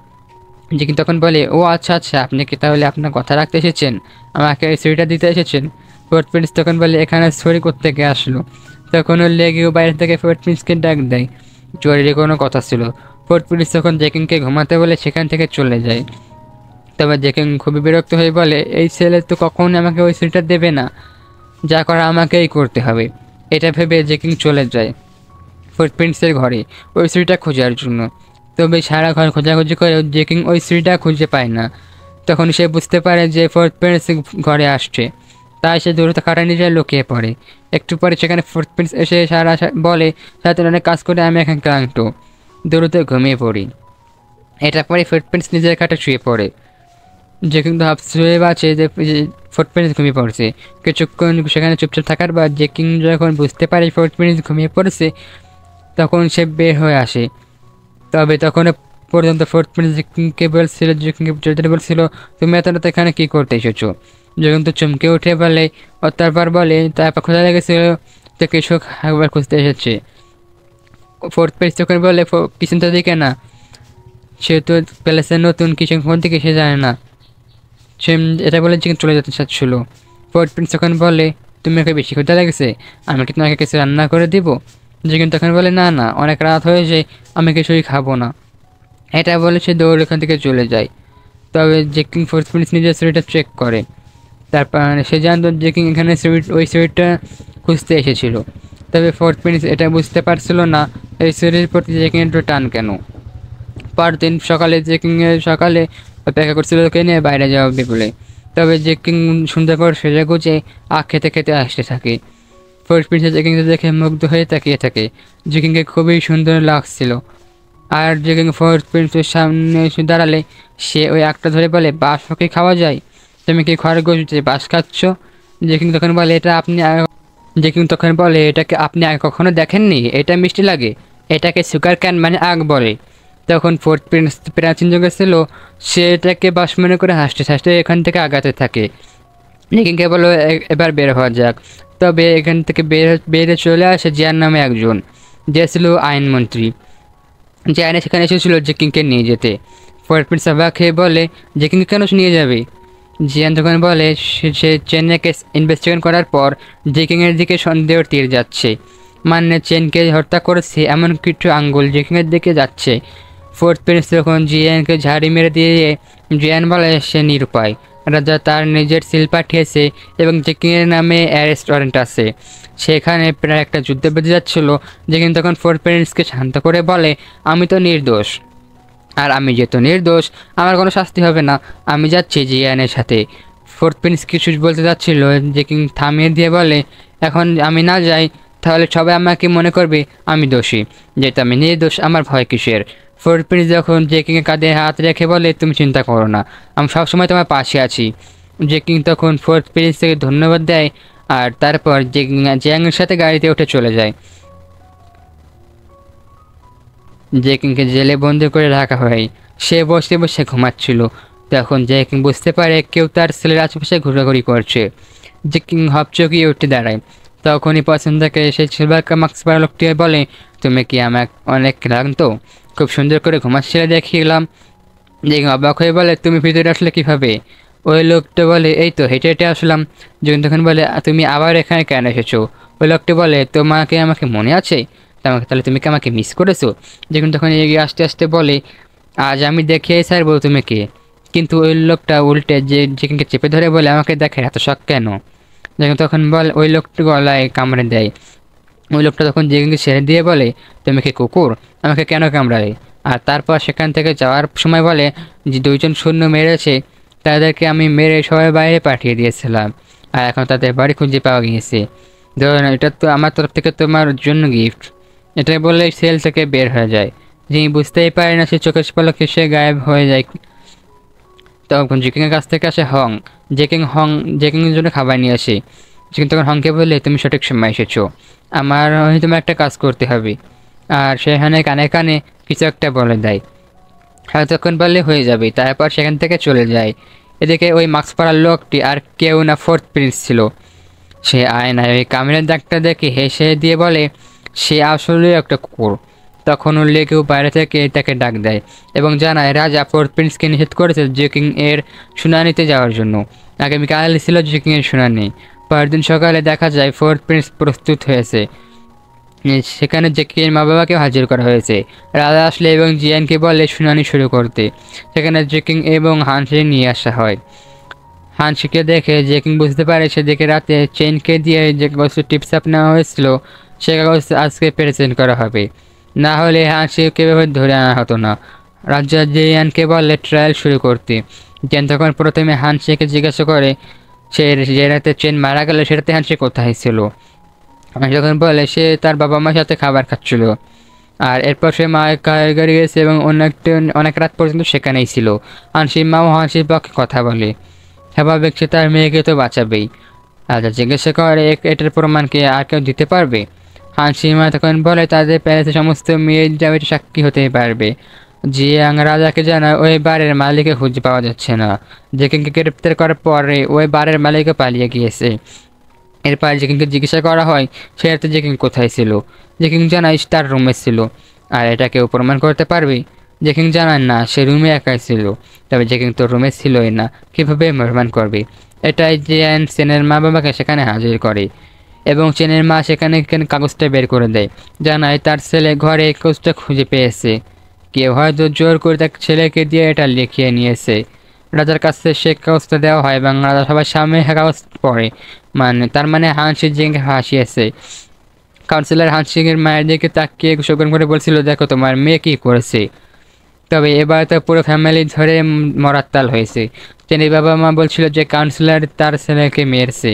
যে কিন্তু তখন বলে, ও আচ্ছা আচ্ছা, আপনি কি তাহলে আপনার কথা রাখতে এসেছেন, আমাকে এই ছুরিটা দিতে এসেছেন? ফোর্থ প্রিন্স তখন বলে, এখানে ছুরি কোত্থেকে আসলো? তখন ও লেগেও বাইরে থেকে ফোর্থ প্রিন্সকে ডাক দেয়। জরুরি কোনো কথা ছিল। ফোর্থ প্রিন্স তখন জেকিংকে ঘুমাতে বলে সেখান থেকে চলে যায়। তবে জেকিং খুবই বিরক্ত হয়ে বলে, এই ছেলে তো কখনোই আমাকে ওই ছুরিটা দেবে না, যা করা আমাকেই করতে হবে। এটা ভেবে জেকিং চলে যায় ফোর্থ প্রিন্সের ঘরে ওই ছুরিটা খোঁজার জন্য। তবে সারা ঘর খোঁজাখুঁজি করে জেকিং ওই ছুরিটা খুঁজে পায় না। তখন সে বুঝতে পারে যে ফোর্থ প্রিন্স ঘরে আসছে, তাই সে দ্রুত খাটা নিজে লুকিয়ে পড়ে। একটু পরে সেখানে ফোর্থ প্রিন্স এসে বলে, সাথে অনেক কাজ করে আমি এখন ক্লান্ত, দ্রুত ঘুমিয়ে পড়ি। এটা পরে ফোর্থ প্রিন্স নিজের খাটে শুয়ে পড়ে। যে কিন্তু শুয়ে বাঁচে যে ফোর্থ প্রিন্স ঘুমিয়ে পড়ছে। কিছুক্ষণ সেখানে চুপচাপ থাকার পর জেকিং যখন বুঝতে পারে ফোর্থ প্রিন্স ঘুমিয়ে পড়েছে, তখন সে বের হয়ে আসে। তবে তখনও পর্যন্ত ফোর্থ প্রিন্স জেকিংকে বলছিল, জেকিংকে বলছিল, তুমি এত রাতে এখানে কী করতে এসেছো? যখন তো চমকে উঠে বলে, ও তারপর বলে তারপর খোঁজা লেগেছিল তো কৃষক একবার খুঁজতে এসেছে। ফোর্থ প্রিন্স তখন বলে, কিষেন তো দিকে না, সে তো প্যালেসের নতুন, কিষেন কোন দিকে সে জানে না। সে এটা বলে চিকেন চলে যেতে চাচ্ছিল। ফোর্থ প্রিন্স তখন বলে, তুমি ওকে বেশি ক্ষুধা লেগেছে, আমি কি তোমাকে কিছু রান্না করে দিব? চিকেন তখন বলে, না না, অনেক রাত হয়েছে, আমি কিছুই খাবো না। এটা বলে সে দৌড় এখান থেকে চলে যায়। তবে জেকিং ফোর্থ প্রিন্স নিজের শরীরটা চেক করে। তারপর সে জানতো জেকিং এখানে ওই শরীরটা খুঁজতে এসেছিল। তবে ফোর্থ প্রিন্স এটা বুঝতে পারছিল না এই শরীরের প্রতি জেকিং একটু টান কেন। পরদিন সকালে সকালে অপেক্ষা করছিল ওকে নিয়ে বাইরে যাওয়া বলে। তবে জেকিং সুন্দর করে সেজে গুজে আখ খেতে খেতে আসতে থাকে। ফোর্থ প্রিন্সেস জেকিংকে দেখে মুগ্ধ হয়ে তাকিয়ে থাকে। জেকিংকে খুবই সুন্দর লাগছিল। আর জেকিং ফোর্থ প্রিন্সের সামনে এসে দাঁড়ালে সে ওই আখটা ধরে বলে, বাঁশ কি খাওয়া যায়? তুমি কি খরগোশ যে বাঁশ খাচ্ছ? জেকিং তখন বলে, এটাকে আপনি আগে কখনো দেখেননি, এটা মিষ্টি লাগে, এটাকে সুগার ক্যান মানে আগ বলে। তখন ফোর্থ প্রিন্স প্রাচীন যুগে ছিল, সে এটাকে বাস মনে করে হাসতে হাসতে এখান থেকে আগাতে থাকে। নিকিনকে বলো এবার বের হওয়া যাক। তবে এখান থেকে বেরে চলে আসে জিয়ান নামে একজন, যে ছিল আইনমন্ত্রী। জিয়ানে সেখানে এসেছিল জেকিংকে নিয়ে যেতে। ফোর্থ প্রিন্স অবাক খেয়ে বলে, জেকিংকে কেন নিয়ে যাবে? জিয়ান তখন বলে, সে চেনকে ইনভেস্টিগেশন করার পর জেকিংয়ের দিকে সন্দেহের তীর যাচ্ছে, মানে চেনকে হত্যা করেছে এমন কিছু আঙ্গুল জেকিংয়ের দিকে যাচ্ছে। ফোর্থ প্রিন্স তখন জিয়ানকে ঝাড়ি মেরে দিয়ে জিয়ান বলে সে নিরুপায়, রাজা তার নিজের সিল পাঠিয়েছে এবং জেকিংয়ের নামে অ্যারেস্ট ওয়ারেন্ট আছে। সেখানে প্রায় একটা যুদ্ধ বেঁধে যাচ্ছিল। জেকিং তখন ফোর্থ প্রিন্সকে শান্ত করে বলে, আমি তো নির্দোষ, আর আমি যেহেতু নির্দোষ আমার কোনো শাস্তি হবে না, আমি যাচ্ছি জিয়ানের সাথে। ফোর্থ প্রিন্স কিছু বলতে যাচ্ছিল, জেকিং থামিয়ে দিয়ে বলে, এখন আমি না যাই তাহলে সবাই আমাকে মনে করবে আমি দোষী, যেহেতু আমি নির্দোষ আমার ভয় কিসের? ফোর্থ প্রিন্স যখন জেকিংয়ের কাঁধে হাত রেখে বলে, তুমি চিন্তা করো না, আমি সবসময় তোমার পাশে আছি। জেকিং তখন ফোর্থ প্রিন্সকে ধন্যবাদ দেয় আর তারপর জিয়াংয়ের সাথে গাড়িতে উঠে চলে যায়। জেকিংকে জেলে বন্দি করে রাখা হয়। সে বসে বসে ঘুমাচ্ছিল। তখন জেকিং বুঝতে পারে কেউ তার ছেলের আশেপাশে ঘোরাঘুরি করছে। জেকিং হপচকিয়ে উঠে দাঁড়ায়। তখনই পছন্দকে সেই সিলভার মাস্ক পরা লোকটি বলে, তুমি কি আমাকে অনেক ক্লান্ত, খুব সুন্দর করে ঘুমাচ্ছিলে দেখিলাম। জেকিং অবাক হয়ে বলে, তুমি ভিতরে আসলে কীভাবে? ওই লোকটা বলে, এই তো হেঁটে হেঁটে আসলাম। জেকিং তখন বলে, তুমি আবার এখানে কেন এসেছো? ওই লোকটি বলে, আমাকে মনে আছে? তাহলে তুমি কি আমাকে মিস করেছো? যখন তখন এগিয়ে আস্তে আস্তে বলে, আজ আমি দেখে ছাড়বো তুমি কে। কিন্তু ওই লোকটা উল্টে জেকিংকে চেপে ধরে বলে, আমাকে দেখে এত শখ কেন? যখন তখন ওই লোকটি গলায় কামড়ে দেয়। ওই লোকটা তখন জেকিংকে ছেড়ে দিয়ে বলে, তুমি কি কুকুর, আমাকে কেন কামড়ালে? আর তারপর সেখান থেকে যাওয়ার সময় বলে যে 2জন সৈন্য মেরেছে, তাদেরকে আমি মেরে সবাই বাইরে পাঠিয়ে দিয়েছিলাম, আর এখন তাদের বাড়ি খুঁজে পাওয়া গিয়েছে। ধরুন এটা তো আমার তরফ থেকে তোমার জন্য গিফট। এটাই বলে সেল থেকে বের হয়ে যায়। যিনি বুঝতেই পারে না সে চোখের পলকে সে গায়েব হয়ে যায়। তখন জেকিংয়ের কাছ থেকে আসে হং। জেকিংয়ের জন্য খাবার নিয়ে আসে। জেকিং তখন হংকে বলে, তুমি সঠিক সময় এসেছো, আমার তোমার একটা কাজ করতে হবে। আর সেখানে কানে কানে কিছু একটা বলে দেয়। হ্যাঁ তখন বললে হয়ে যাবে, তারপর সেখান থেকে চলে যায়। এদিকে ওই মাস্ক পরার লোকটি আর কেউ না, ফোর্থ প্রিন্স ছিল। সে আয়নায় ওই কামিনের দাগটা দেখে হেসে দিয়ে বলে সে আসলে একটা কুকুর। তখন উল্লে কেউ বাইরে থেকে তাকে ডাক দেয় এবং জানায় রাজা ফোর্থ প্রিন্সকে নিষেধ করেছে জেকিং এর শুনানিতে যাওয়ার জন্য। আগামীকাল ছিল জেকিং এর শুনানি। পরের দিন সকালে দেখা যায় ফোর্থ প্রিন্স প্রস্তুত হয়েছে। সেখানে জেকিংয়ের মা বাবাকেও হাজির করা হয়েছে। রাজা আসলে এবং জিয়ানকে বলে শুনানি শুরু করতে। সেখানে জেকিং এবং হানসি নিয়ে আসা হয়। হানসিকে দেখে জেকিং বুঝতে পারে সেদিকে রাতে চেনকে দিয়ে যে কাগজটি টিপসাপ নেওয়া হয়েছিল সে কাগজ আজকে প্রেজেন্ট করা হবে, না হলে হানসিকে ধরে আনা হতো না। রাজা জিয়ানকে বলে ট্রায়াল শুরু করতে। জিয়ান তখন প্রথমে হানসিকে জিজ্ঞাসা করে সে যে রাতে চেন মারা গেল সেটাতে হানসি কোথায় ছিল। হানসি যখন বলে সে তার বাবা মার সাথে খাবার খাচ্ছিল, আর এরপর সে মায়ের কারাগারে গেছে এবং অনেক রাত পর্যন্ত সেখানেই ছিল। হানসির মাও হানসির পক্ষে কথা বলে। স্বাভাবিক সে তার মেয়েকে তো বাঁচাবেই। রাজা জিজ্ঞাসা করে এটার প্রমাণকে আর কেউ দিতে পারবে? হানসিমা তখন বলে তাদের প্যালেসে সমস্ত মেয়ের যাবে সাক্ষী হতে পারবে। জিয়াং রাজাকে জানায় ওই বারের মালিককে খুঁজে পাওয়া যাচ্ছে না। জেকিংকে গ্রেপ্তার করার পরে ওই বারের মালিকও পালিয়ে গিয়েছে। এরপর জেকিংকে জিজ্ঞাসা করা হয় সে রাতে জেকিং কোথায় ছিল। জেকিং জানায় তার রুমে ছিল। আর এটা কেউ প্রমাণ করতে পারবে? জেকিং জানায় না, সে রুমে একাই ছিল। তবে জেকিং তো রুমে ছিলই না, কীভাবে প্রমাণ করবে? এটাই জিয়ান চেনের মা বাবাকে সেখানে হাজির করে এবং চেনের মা সেখানে কাগজটা বের করে দেয়। জানায় তার ছেলে ঘরে কাগজটা খুঁজে পেয়েছে। কেউ হয়তো জোর করে তার ছেলেকে দিয়ে এটা লিখিয়ে নিয়েছে। রাজার কাছে সে কাগজটা দেওয়া হয় এবং রাজা সবার সামনে কাগজ পড়ে। তার মানে হানসি জিংকে হাসিয়েছে। কাউন্সিলর হানসিংয়ের মায়ের দিকে তাকিয়ে শোকন করে বলছিল, দেখো তোমার মেয়ে কী করেছে। তবে এবার তো পুরো ফ্যামিলি ধরে মরার তাল হয়েছে। চেনির বাবা মা বলছিল যে কাউন্সিলর তার ছেলেকে মেরেছে।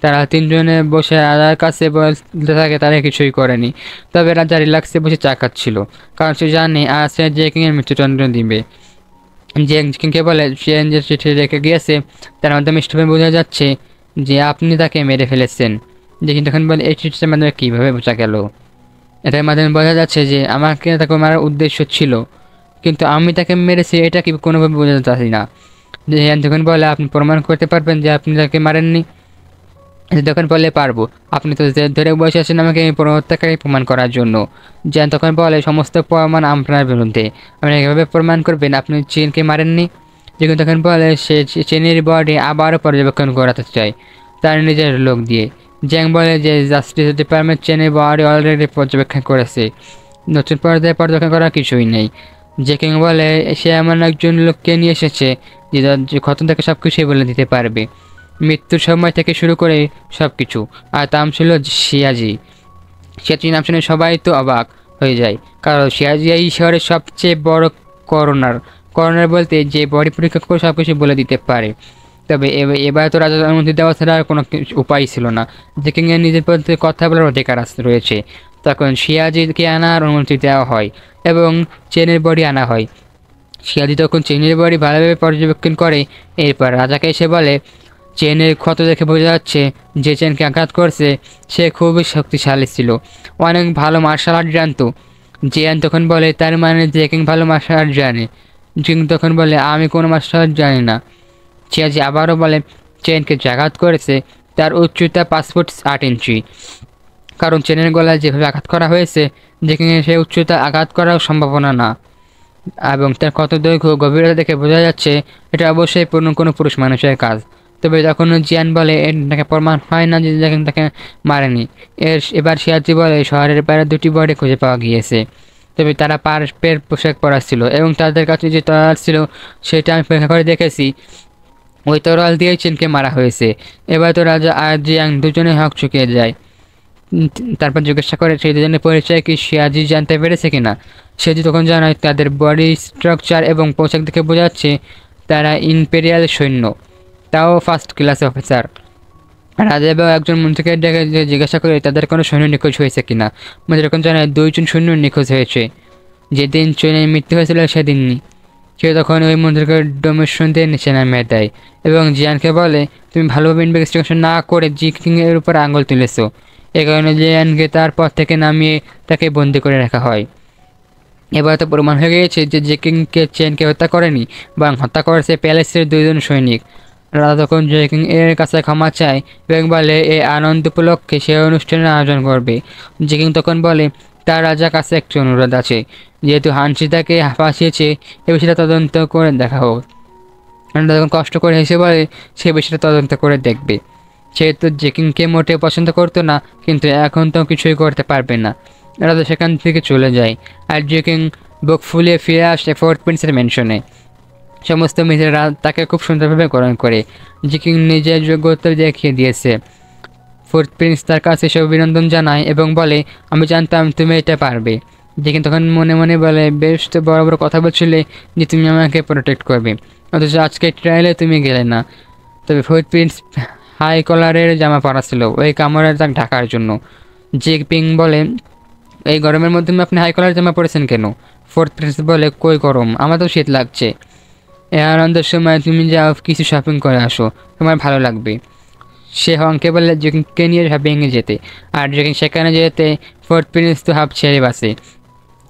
তারা তিনজনে বসে রাজার কাছে বলতে থাকে তারা কিছুই করেনি। তবে রাজা রিল্যাক্সে বসে চা খাচ্ছিল, কারণ সে জানে আজ সে জেকিংয়ের মৃত্যুদণ্ড দিবে। জেকিংকে বলে সে যে চিঠি রেখে গিয়েছে তার মাধ্যমে স্টপে বোঝা যাচ্ছে যে আপনি তাকে মেরে ফেলেছেন। জেকিং তখন বলে এই চিঠিটার মাধ্যমে কীভাবে বোঝা গেল? এটার মাধ্যমে বোঝা যাচ্ছে যে আমাকে তাকে মারার উদ্দেশ্য ছিল, কিন্তু আমি তাকে মেরেছি এটা কি কোনোভাবে বোঝাতে পারছি না। জিয়ান তখন বলে আপনি প্রমাণ করতে পারবেন যে আপনি তাকে মারেননি? তখন বলে পারবো, আপনি তো ধরে বসে আছেন আমাকে হত্যাকারী প্রমাণ করার জন্য। জিয়ান তখন বলে সমস্ত প্রমাণ আপনার বিরুদ্ধে, আপনি এভাবে প্রমাণ করবেন আপনি চেনকে মারেননি? যেখানে তখন বলে সে চেনের বডি আবারও পর্যবেক্ষণ করাতে চায় তার নিজের লোক দিয়ে। জ্যাং বলে যে জাস্টিস ডিপার্টমেন্ট চেনের বডি অলরেডি পর্যবেক্ষণ করেছে, নতুন পর্যায়ে পর্যবেক্ষণ করার কিছুই নেই। জেকিং বলে সে এমন একজন লোককে নিয়ে এসেছে যে ক্ষত থেকে সব কিছুই বলে দিতে পারবে, মৃত্যুর সময় থেকে শুরু করে সব কিছু। আর নাম ছিল শিয়াজি। শিয়াজি নাম শুনে সবাই তো অবাক হয়ে যায়, কারণ শিয়াজি এই শহরের সবচেয়ে বড় করোনার বলতে যে বডি পরীক্ষা করে সব কিছু বলে দিতে পারে। তবে এবার তো রাজার অনুমতি দেওয়া ছাড়া আর কোনো উপায় ছিল না। জেকিংয়ের নিজের পদ্ধতি কথা বলার অধিকার রয়েছে। তখন শিয়াজিকে আনার অনুমতি দেওয়া হয় এবং চেনের বডি আনা হয়। শিয়াজি তখন চেনের বডি ভালোভাবে পর্যবেক্ষণ করে। এরপর রাজাকে এসে বলে চেনের ক্ষত দেখে বোঝা যাচ্ছে যে চেনকে আঘাত করছে সে খুবই শক্তিশালী ছিল, অনেক ভালো মার্শাল আর্ট জানতো। জিয়ান তখন বলে তার মানে জেকিং ভালো মার্শাল আর্ট জানে। জিং তখন বলে আমি কোনো মার্শাল আর্ট জানি না। শিয়াজি আবারও বলে চেনকে যে আঘাত করেছে তার উচ্চতা 5 ফুট 8 ইঞ্চি, কারণ চেনের গলায় যেভাবে আঘাত করা হয়েছে যেখানে সেই উচ্চতা আঘাত করার সম্ভাবনা না, এবং তার কত দৈর্ঘ্য গভীরতা দেখে বোঝা যাচ্ছে এটা অবশ্যই কোনো পুরুষ মানুষের কাজ। তবে তখনও জিয়ান বলে এটাকে প্রমাণ হয় না যে তাকে মারেনি। এবার শিয়াজি বলে শহরের বাইরে 2টি বডি খুঁজে পাওয়া গিয়েছে, তবে তারা পারস্পের পোশাক পরা ছিল এবং তাদের কাছে যে তরোয়াল ছিল সেটা আমি পরীক্ষা করে দেখেছি, ওই তরোয়াল দিয়েই চেনকে মারা হয়েছে। এবার তো রাজা আর জিয়াং দুজনে হক চুকিয়ে যায়। তারপর জিজ্ঞাসা করে সেই দুজনের পরিচয় কি সিয়াজি জানতে পেরেছে কিনা। সিয়াজি তখন জানায় তাদের বডি স্ট্রাকচার এবং পোশাক দেখে বোঝাচ্ছে তারা ইম্পেরিয়াল সৈন্য, তাও ফার্স্ট ক্লাস অফিসার। রাজা এবং একজন মন্ত্রীকে ডেকে জিজ্ঞাসা করে তাদের কোনো সৈন্য নিখোঁজ হয়েছে কিনা। মন্ত্রী তখন জানায় 2জন সৈন্য নিখোঁজ হয়েছে, যেদিন চীনের মৃত্যু হয়েছিল সেদিনই। সে তখন ওই মন্ত্রীকে ডোমেশন দিয়ে নিচে নামিয়ে দেয় এবং জিয়ানকে বলে তুমি ভালোভাবে ইনভেস্টিগেশন না করে জি কিং এর উপর আঙুল তুলেছো। এ কারণে জিয়ানকে তার পথ থেকে নামিয়ে তাকে বন্দি করে রাখা হয়। এবার তো প্রমাণ হয়ে গিয়েছে যে জি কিংকে চেনকে হত্যা করেনি, বরং হত্যা করেছে প্যালেসের 2জন সৈনিক। রাজা তখন জি কিং এর কাছে ক্ষমা চায় এবং বলে এই আনন্দ উপলক্ষে সে অনুষ্ঠানের আয়োজন করবে। জি কিং তখন বলে তার রাজার কাছে একটি অনুরোধ আছে, যেহেতু হানসি তাকে ফাঁসিয়েছে এ বিষয়টা তদন্ত করে দেখা হোক। রাজা তখন কষ্ট করে হেসে বলে সে বিষয়টা তদন্ত করে দেখবে। সে তো জি কিংকে মোটেও পছন্দ করতো না, কিন্তু এখন তো কিছুই করতে পারবে না। রাজা সেখান থেকে চলে যায় আর জি কিং বুক ফুলিয়ে ফিরে আসে ফোর্থ প্রিন্সের মেনশনে। সমস্ত মেয়েরা তাকে খুব সুন্দরভাবে গ্রহণ করে। জি কিং নিজের যোগ্যতা দেখিয়ে দিয়েছে। ফোর্থ প্রিন্স তার কাছে সে অভিনন্দন জানায় এবং বলে আমি জানতাম তুমি এটা পারবে। জি কিং তখন মনে মনে বলে বেশ তো বড় বড় কথা বলছিলে যে তুমি আমাকে প্রোটেক্ট করবে, অথচ আজকে ট্রায়ালে তুমি গেলে না। তবে ফোর্থ প্রিন্স হাই কলারের জামা পরা ছিল ওই কামড়ের দাগ ঢাকার জন্য। জি কিং বলে এই গরমের মধ্যে আপনি হাই কলার জামা পরেছেন কেন? ফোর্থ প্রিন্স বলে কই গরম, আমার তো শীত লাগছে। এই আনন্দের সময় তুমি যাও কিছু শপিং করে আসো, তোমার ভালো লাগবে। সে হংকে বলে জিকিংকে নিয়ে শপিংয়ে যেতে, আর জিকিং সেখানে যেতে ফোর্থ প্রিন্স তো হাফ ছেড়ে বাসে।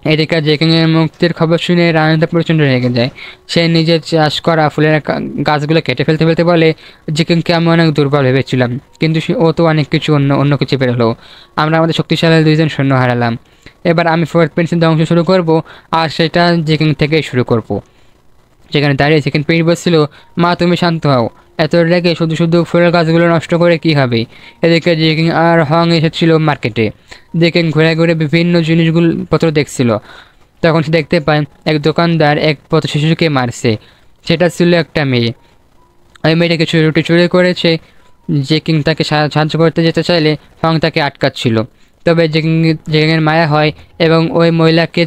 এদিকে জিকিংয়ের মুক্তির খবর শুনে রানীতা প্রচণ্ড রেগে যায়। সে নিজের চাষ করা ফুলের গাছগুলো কেটে ফেলতে ফেলতে বলে জিকিংকে আমি অনেক দুর্বল ভেবেছিলাম, কিন্তু ও তো অনেক কিছু অন্য কিছু বেরোলো। আমরা আমাদের শক্তিশালী 2জন সৈন্য হারালাম। এবার আমি ফোর্থ প্রিন্সের ধ্বংস শুরু করব, আর সেটা জিকিং থেকেই শুরু করব। যেখানে দাঁড়িয়ে সেকেন্ড প্রিন্স বলছিল মা তুমি শান্ত হও, এত রেগে শুধু শুধু ফুলের গাছগুলো নষ্ট করে কী হবে। এদিকে জিকিং আর হং এসেছিল মার্কেটে। জিকিং ঘুরে ঘুরে বিভিন্ন জিনিসগুলো পত্র দেখছিল। তখন সে দেখতে পায় এক দোকানদার এক পথ শিশুকে মারছে। সেটা ছিল একটা মেয়ে। ওই মেয়েটা কিছু রুটি চুরি করেছে। জিকিং তাকে সাহায্য করতে যেতে চাইলে হং তাকে আটকাচ্ছিল। তবে জিকিংয়ের মায়া হয় এবং ওই মহিলাকে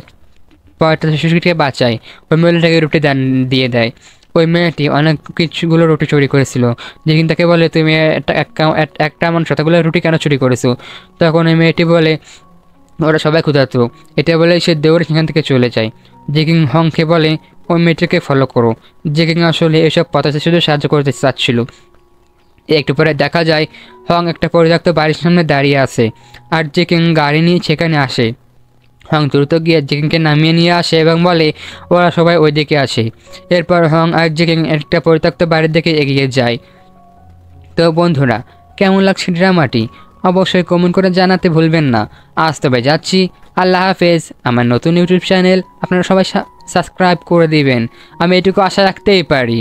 পরটা শিশুটিকে বাঁচায়। ওই মহিলাটাকে রুটি দিয়ে দেয়। ওই মেয়েটি অনেক কিছুগুলো রুটি চুরি করেছিল। যেদিন তাকে বলে তুমি একটা এমন শতগুলো রুটি কেন চুরি করেছো? তখন ওই মেয়েটি বলে ওরা সবাই ক্ষুধার্ত। এটা বলে সে দৌড়ে সেখান থেকে চলে যায়। জিকিং হংকে বলে ওই মেয়েটিকে ফলো করো। জিকিং আসলে এসব পথে শুধু সাহায্য করতে চাচ্ছিল। একটু পরে দেখা যায় হং একটা পরিত্যক্ত বাড়ির সামনে দাঁড়িয়ে আছে, আর জিকিং গাড়ি নিয়ে সেখানে আসে। হং দ্রুত গিয়ে জিকিংকে নামিয়ে নিয়ে আসে এবং বলে ওরা সবাই ওই দিকে আসে। এরপর হং আর জিকিং একটা পরিত্যক্ত বাড়ির দিকে এগিয়ে যায়। তো বন্ধুরা, কেমন লাগছে ড্রামাটি অবশ্যই কমেন্ট করে জানাতে ভুলবেন না। আজ তবে যাচ্ছি, আল্লাহ হাফেজ। আমার নতুন ইউটিউব চ্যানেল আপনারা সবাই সাবস্ক্রাইব করে দিবেন, আমি এটুকু আশা রাখতেই পারি।